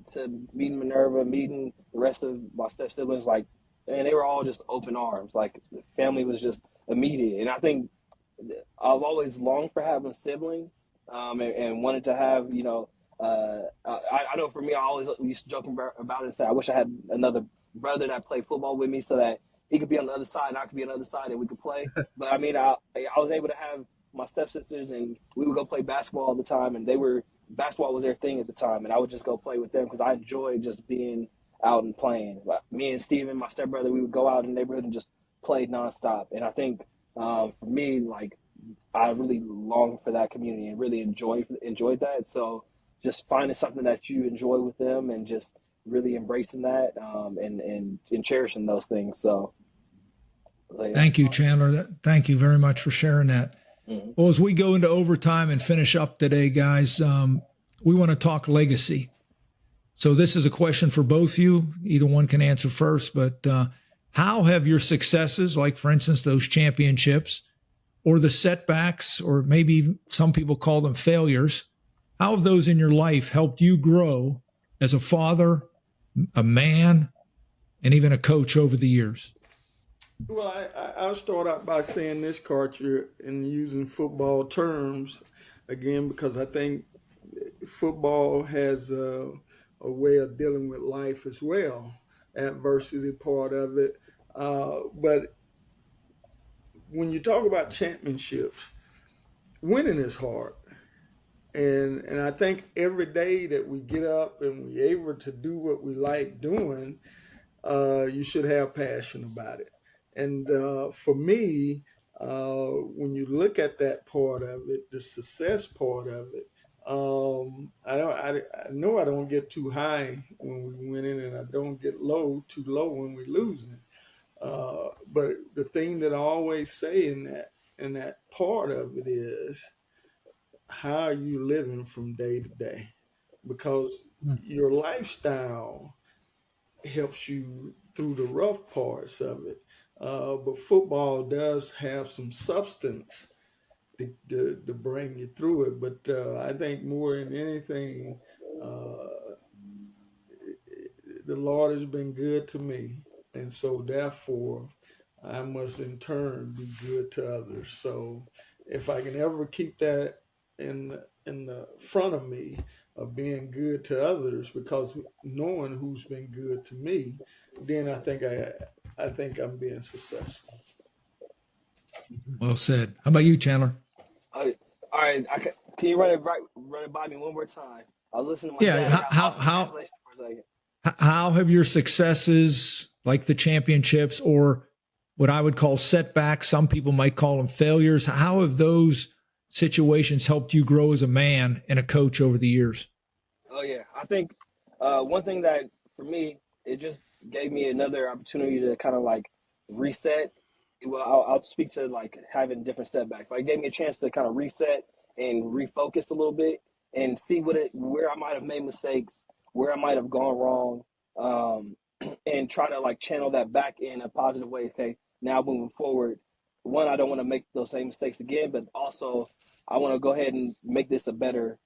meeting Minerva, meeting the rest of my step siblings, like, and they were all just open arms. Like, the family was just immediate. And I think I've always longed for having siblings, and wanted to have, I know for me, I always used to joke about it and say, I wish I had another brother that played football with me so that he could be on the other side and I could be on the other side and we could play. But I mean, I was able to have my stepsisters, and we would go play basketball all the time, and basketball was their thing at the time, and I would just go play with them because I enjoyed just being out and playing. Like, me and Steven, my stepbrother, we would go out in the neighborhood and just play nonstop. And I think for me, like, I really longed for that community and really enjoyed that. So just finding something that you enjoy with them and just really embracing that, and cherishing those things. So like, Thank you, Chandler. Thank you very much for sharing that. mm-hmm. Well, as we go into overtime and finish up today, guys, we want to talk legacy. So this is a question for both you. Either one can answer first, but how have your successes, like for instance, those championships or the setbacks, or maybe some people call them failures, how have those in your life helped you grow as a father, a man, and even a coach over the years? Well, I'll start out by saying this, Carter, and using football terms again, because I think football has a way of dealing with life as well, adversity part of it. But when you talk about championships, winning is hard. And I think every day that we get up and we're able to do what we like doing, you should have passion about it. And for me, when you look at that part of it, the success part of it, I know I don't get too high when we winning, and I don't get too low when we losing. But the thing that I always say in that part of it is, how are you living from day to day? Because your lifestyle helps you through the rough parts of it. But football does have some substance to bring you through it. But I think more than anything, the Lord has been good to me. And so therefore, I must in turn be good to others. So if I can ever keep that in the front of me of being good to others, because knowing who's been good to me, then I think I'm being successful. Well said. How about you, Chandler? All right, can you run it by me one more time? I was listening to my Yeah. dad. I got lost in translation for a second. How have your successes, like the championships, or what I would call setbacks, some people might call them failures, how have those situations helped you grow as a man and a coach over the years? Oh yeah, I think one thing that for me, it just gave me another opportunity to kind of like reset. Well, I'll speak to like having different setbacks. Like, it gave me a chance to kind of reset and refocus a little bit and see where I might have made mistakes, where I might have gone wrong, and try to like channel that back in a positive way. Okay, now moving forward, one, I don't want to make those same mistakes again, but also I want to go ahead and make this a better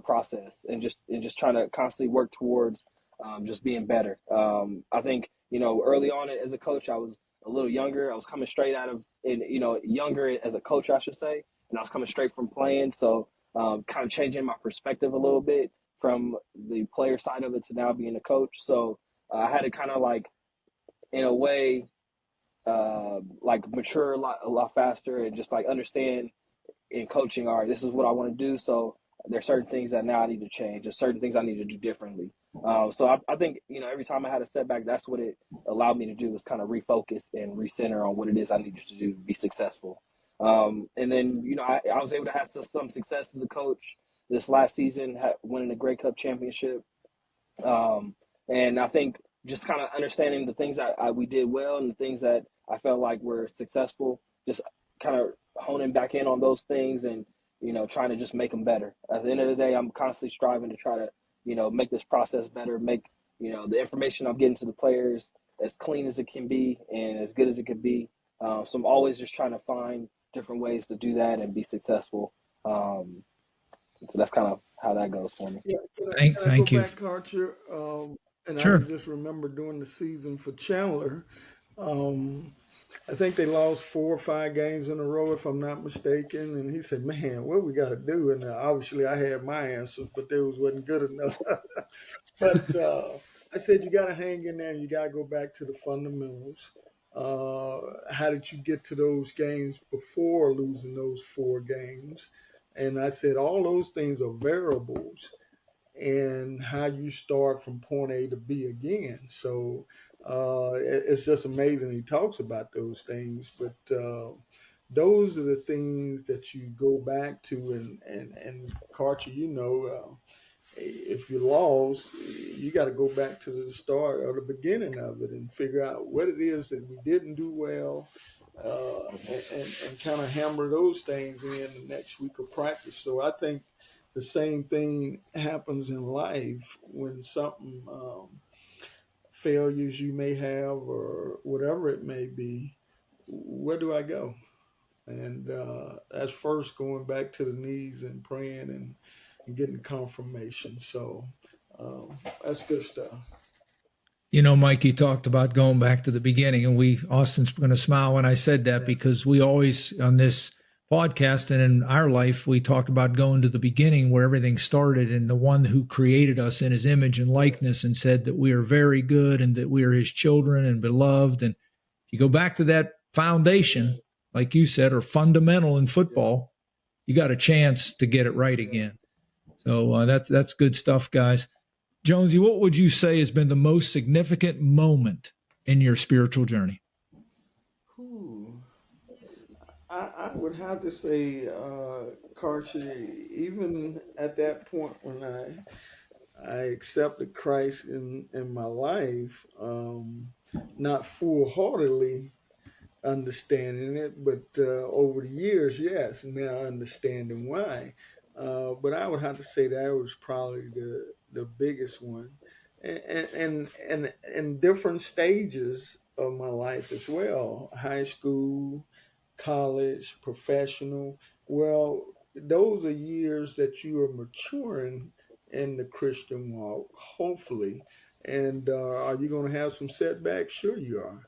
process, and just trying to constantly work towards just being better. I think early on as a coach, I was a little younger. I was coming straight out of, and younger as a coach, I should say, and I was coming straight from playing. So kind of changing my perspective a little bit from the player side of it to now being a coach. So I had to kind of like, in a way, like mature a lot faster and just like understand in coaching, all right, this is what I want to do. So there's certain things that now I need to change. There's certain things I need to do differently. So I think, every time I had a setback, that's what it allowed me to do, was kind of refocus and recenter on what it is I needed to do to be successful. And then, I was able to have some success as a coach this last season, winning the Grey Cup championship. And I think just kind of understanding the things that we did well and the things that I felt like were successful, just kind of honing back in on those things and, trying to just make them better. At the end of the day, I'm constantly striving to try to, make this process better, make, the information I'm getting to the players as clean as it can be and as good as it can be. So I'm always just trying to find different ways to do that and be successful. So that's kind of how that goes for me. Yeah, Thank go you. back, Carter? And I Sure. can just remember during the season for Chandler, I think they lost 4 or 5 games in a row, if I'm not mistaken. And he said, "Man, what we got to do?" And obviously, I had my answers, but those wasn't good enough. But I said, "You got to hang in there, and you got to go back to the fundamentals. How did you get to those games before losing those 4 games? And I said, all those things are variables and how you start from point A to B again. So it's just amazing. He talks about those things, but those are the things that you go back to. And Karcher, if you lost, you got to go back to the start or the beginning of it and figure out what it is that we didn't do well, and kind of hammer those things in the next week of practice. So I think the same thing happens in life when something, failures you may have or whatever it may be. Where do I go? And that's first going back to the knees and praying and getting confirmation. So that's good stuff. Mike, you talked about going back to the beginning, and Austin's going to smile when I said that, because we always, on this podcast and in our life, we talk about going to the beginning where everything started, and the one who created us in his image and likeness and said that we are very good and that we are his children and beloved. And you go back to that foundation, like you said, or fundamental in football, you got a chance to get it right again. So that's good stuff, guys. Jonesy, what would you say has been the most significant moment in your spiritual journey? I would have to say, Karcher, even at that point when I accepted Christ in my life, not full heartedly understanding it, but over the years, yes, now understanding why. But I would have to say that was probably the biggest one, and in different stages of my life as well, high school, college, professional. Well, those are years that you are maturing in the Christian walk, hopefully. And are you going to have some setbacks? Sure, you are.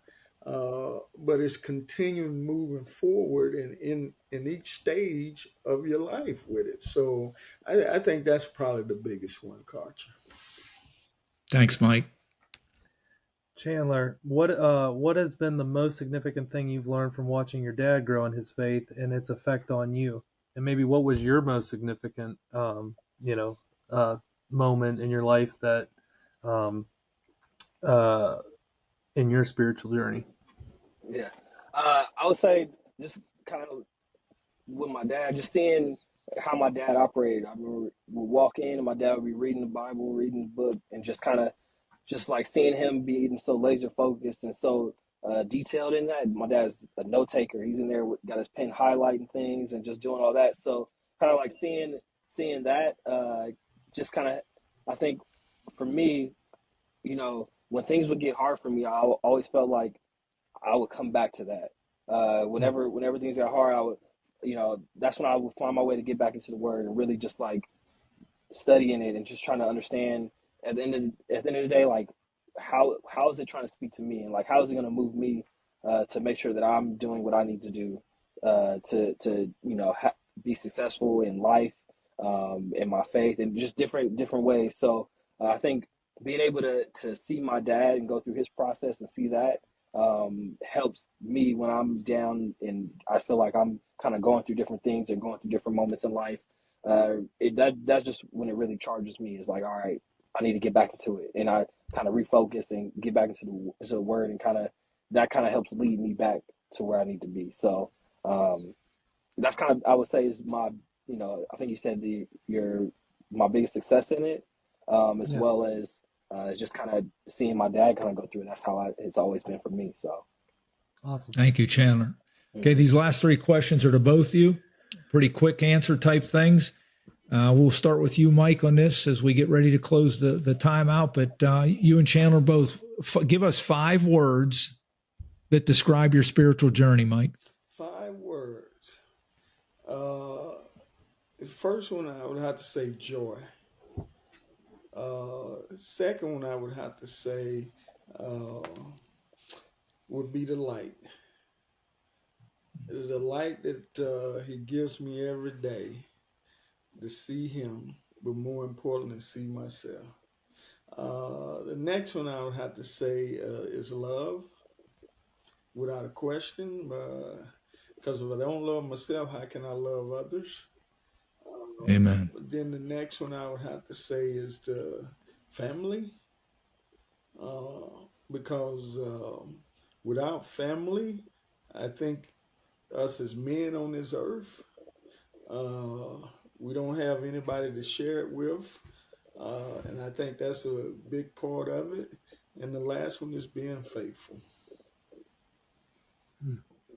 But it's continuing moving forward in each stage of your life with it. So I think that's probably the biggest one, Karcher. Thanks, Mike. Chandler, what has been the most significant thing you've learned from watching your dad grow in his faith and its effect on you? And maybe what was your most significant, moment in your life that, in your spiritual journey? Yeah. I would say just kind of with my dad, just seeing how my dad operated. I remember we'd walk in and my dad would be reading the Bible, reading the book, and just kind of just like seeing him being so laser focused and so detailed in that. My dad's a note taker. He's in there with, got his pen highlighting things and just doing all that. So kind of like seeing that, just kind of, I think for me, when things would get hard for me, I always felt like I would come back to that. Whenever things got hard, I would, that's when I would find my way to get back into the Word and really just like studying it and just trying to understand at the end of the day, like how is it trying to speak to me, and like how is it going to move me to make sure that I'm doing what I need to do to be successful in life, in my faith, and just different ways. So I think being able to see my dad and go through his process and see that helps me when I'm down and I feel like I'm kind of going through different things and going through different moments in life. That's just when it really charges me. Is like, all right, I need to get back into it, and I kind of refocus and get back into the word, and that kind of helps lead me back to where I need to be. So that's kind of, I would say, is my, I think you said my biggest success in it, as Yeah. well as just kind of seeing my dad kind of go through it. That's how it's always been for me. So Awesome. Thank you, Chandler. Okay, these last 3 questions are to both you. Pretty quick answer type things. We'll start with you, Mike, on this as we get ready to close the time out. But you and Chandler both give us 5 words that describe your spiritual journey, Mike. 5 words. The first one I would have to say joy. Second one I would have to say would be the light. The light that he gives me every day to see him, but more importantly, see myself. The next one I would have to say is love. without a question. Because if I don't love myself, how can I love others? Amen. Then the next one I would have to say is the family, uh, because without family, I think us as men on this earth, uh, we don't have anybody to share it with, and I think that's a big part of it. And the last one is being faithful.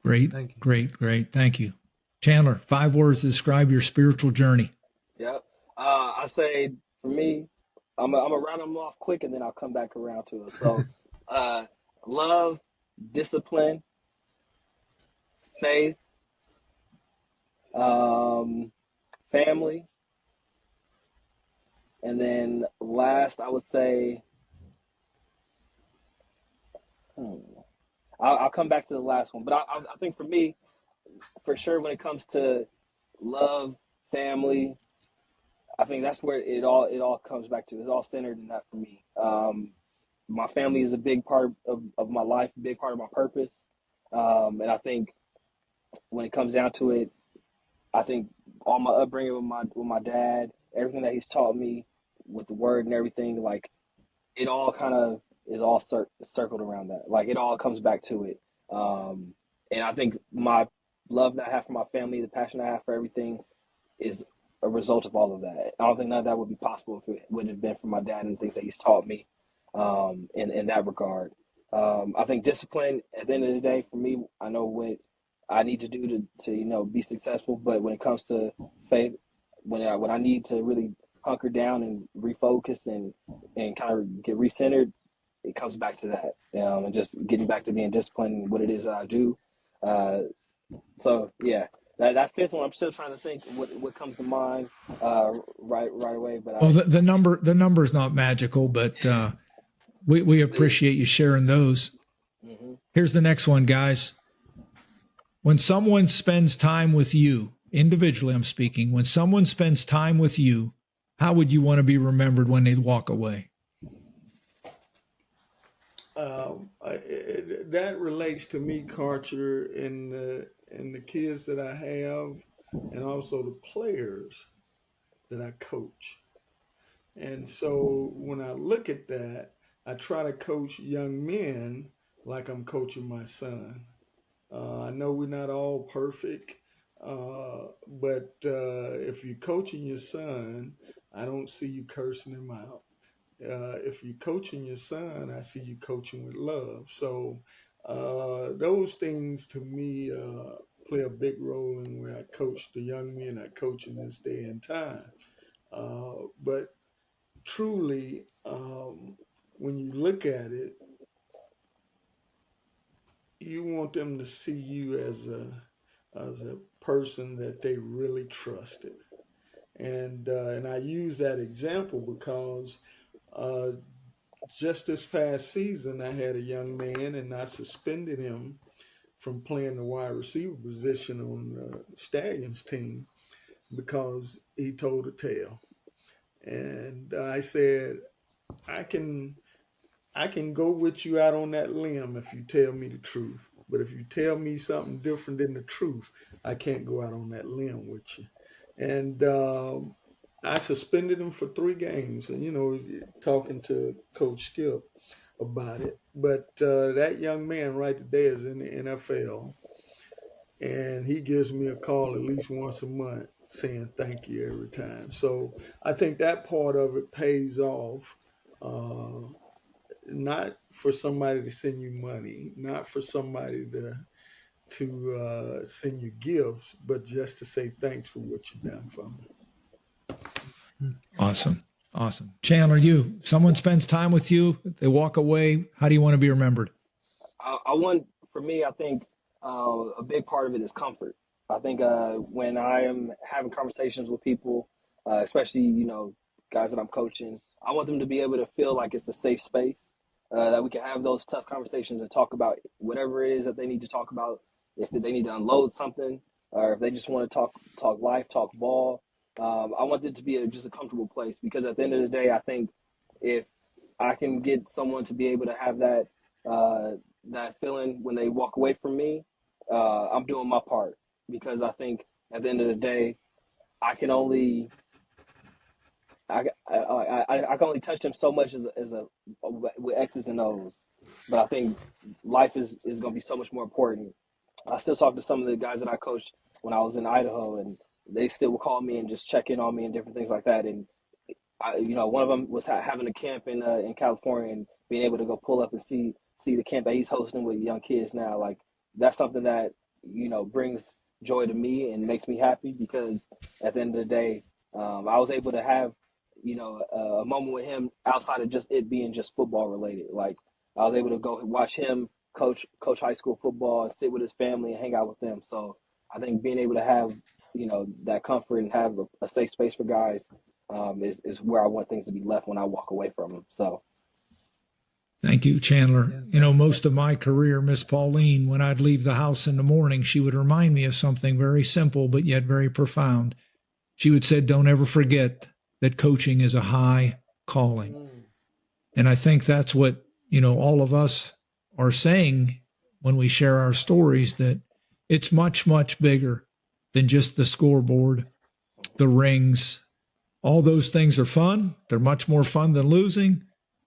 Great, Thank you. great, great. Thank you. Chandler, 5 words to describe your spiritual journey. Yep. I say for me, I'm gonna round them off quick and then I'll come back around to it. So, uh, love, discipline, faith, um, family, and then last I would say, hmm, I'll come back to the last one. But I think for me, for sure, when it comes to love, family, I think that's where it all comes back to. It's all centered in that for me. My family is a big part of my life, a big part of my purpose. And I think when it comes down to it, I think all my upbringing with my dad, everything that he's taught me with the word and everything, like it all kind of is all circled around that. Like it all comes back to it. And I think my love that I have for my family, the passion I have for everything, is a result of all of that. I don't think none of that would be possible if it wouldn't have been for my dad and the things that he's taught me in that regard. I think discipline at the end of the day for me, I know what I need to do to be successful. But when it comes to faith, when I need to really hunker down and refocus and kind of get recentered, it comes back to that, and just getting back to being disciplined in what it is that I do. Uh, so yeah, that fifth one, I'm still trying to think what comes to mind right away. But Well, the number is not magical, but we appreciate you sharing those. mm-hmm. Here's the next one, guys. When someone spends time with you, individually, I'm speaking, when someone spends time with you, how would you want to be remembered when they walk away? That relates to me, Carter, and the kids that I have, and also the players that I coach. And so when I look at that, I try to coach young men like I'm coaching my son. I know we're not all perfect, but if you're coaching your son, I don't see you cursing him out. If you're coaching your son, I see you coaching with love. So those things to me play a big role in where I coach the young men I coach in this day and time. But truly, when you look at it, you want them to see you as a person that they really trusted. And I use that example because uh, just this past season, I had a young man, and I suspended him from playing the wide receiver position on the Stallions team because he told a tale. And I said, I can I can go with you out on that limb if you tell me the truth. But if you tell me something different than the truth, I can't go out on that limb with you. And I suspended him for 3 games. And, talking to Coach Skip about it. But that young man right today is in the NFL. And he gives me a call at least once a month saying thank you every time. So I think that part of it pays off. Uh, Not for somebody to send you money, not for somebody to send you gifts, but just to say thanks for what you've done for me. Awesome. Awesome. Chandler, someone spends time with you, they walk away. How do you want to be remembered? I want, for me, I think a big part of it is comfort. I think when I am having conversations with people, especially, guys that I'm coaching, I want them to be able to feel like it's a safe space, that we can have those tough conversations and talk about whatever it is that they need to talk about. If they need to unload something, or if they just want to talk life, talk ball, I want it to be just a comfortable place, because at the end of the day, I think if I can get someone to be able to have that, that feeling when they walk away from me, I'm doing my part, because I think at the end of the day, I can only I can only touch them so much as a with X's and O's, but I think life is going to be so much more important. I still talk to some of the guys that I coached when I was in Idaho, and they still will call me and just check in on me and different things like that. And one of them was having a camp in California, and being able to go pull up and see the camp that he's hosting with young kids now. Like, that's something that brings joy to me and makes me happy, because at the end of the day, I was able to have a moment with him outside of just it being just football related. Like, I was able to go watch him coach high school football and sit with his family and hang out with them. So I think being able to have that comfort and have a safe space for guys is where I want things to be left when I walk away from them. So. Thank you, Chandler. Most of my career, Miss Pauline, when I'd leave the house in the morning, she would remind me of something very simple but yet very profound. She would say, don't ever forget that coaching is a high calling. And I think that's what, all of us are saying when we share our stories, that it's much, much bigger than just the scoreboard, the rings. All those things are fun. They're much more fun than losing.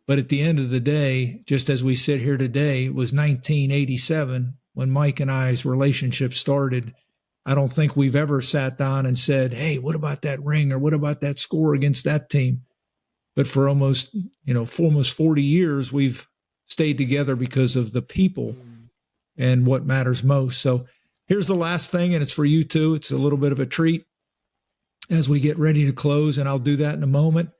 But at the end of the day, just as we sit here today, it was 1987 when Mike and I's relationship started. I don't think we've ever sat down and said, hey, what about that ring, or what about that score against that team? But for almost 40 years, we've stayed together because of the people and what matters most. So here's the last thing, and it's for you too. It's a little bit of a treat as we get ready to close, and I'll do that in a moment,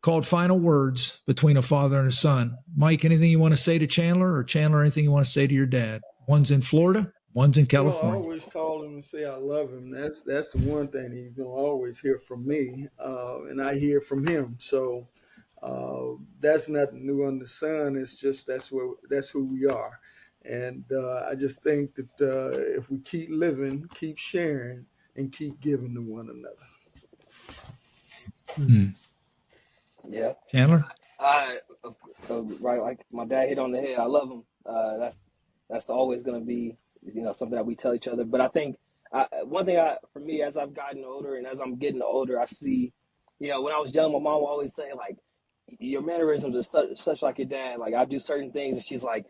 called Final Words Between a Father and a Son. Mike, anything you want to say to Chandler, or Chandler, anything you want to say to your dad? One's in Florida, one's in California. Well, I always call him and say I love him. That's the one thing he's gonna always hear from me, and I hear from him. So that's nothing new under the sun. It's just that's who we are, and I just think that if we keep living, keep sharing, and keep giving to one another. Yeah. Chandler? Right, like my dad hit on the head. I love him. That's always going to be something that we tell each other. But I think one thing for me, as I've gotten older and as I'm getting older, I see, when I was young, my mom would always say, like, your mannerisms are such like your dad. Like, I do certain things, and she's like,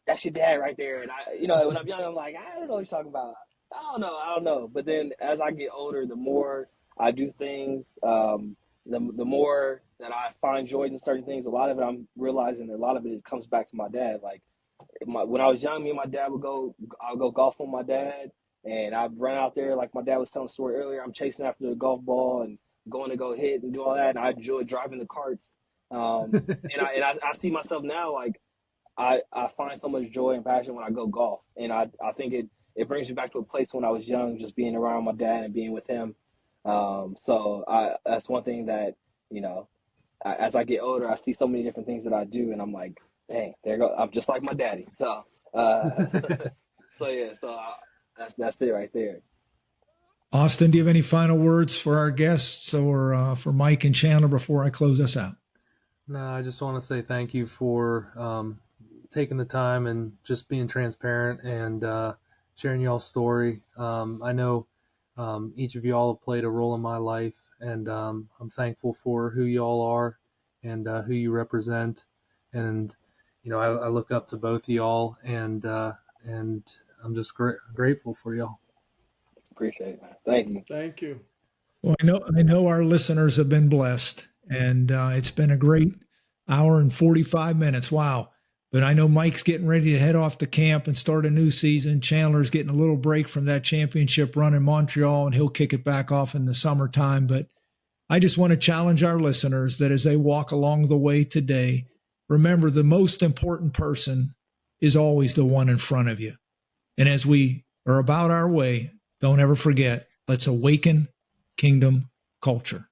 that's your dad right there. And when I'm young, I'm like, I don't know what you're talking about. I don't know. But then as I get older, the more I do things, the more that I find joy in certain things. A lot of it, I'm realizing that a lot of it comes back to my dad. Like, when I was young, me and my dad I'll go golf with my dad, and I'd run out there, like my dad was telling the story earlier. I'm chasing after the golf ball and going to go hit and do all that, and I enjoy driving the carts. I see myself now, like, I find so much joy and passion when I go golf, and I think it brings me back to a place when I was young, just being around my dad and being with him. That's one thing that, as I get older, I see so many different things that I do, and I'm like, dang, there go. I'm just like my daddy. So, that's it right there. Austin, do you have any final words for our guests, or for Mike and Chandler before I close us out? No, I just want to say thank you for taking the time and just being transparent and sharing y'all's story. I know each of y'all have played a role in my life, and I'm thankful for who y'all are and who you represent. And I look up to both of y'all, and I'm just grateful for y'all. Appreciate it, man. Thank you. Thank you. Well, I know our listeners have been blessed, and it's been a great hour and 45 minutes. Wow. But I know Mike's getting ready to head off to camp and start a new season. Chandler's getting a little break from that championship run in Montreal, and he'll kick it back off in the summertime. But I just want to challenge our listeners that as they walk along the way today, remember the most important person is always the one in front of you. And as we are about our way, don't ever forget, let's awaken kingdom culture.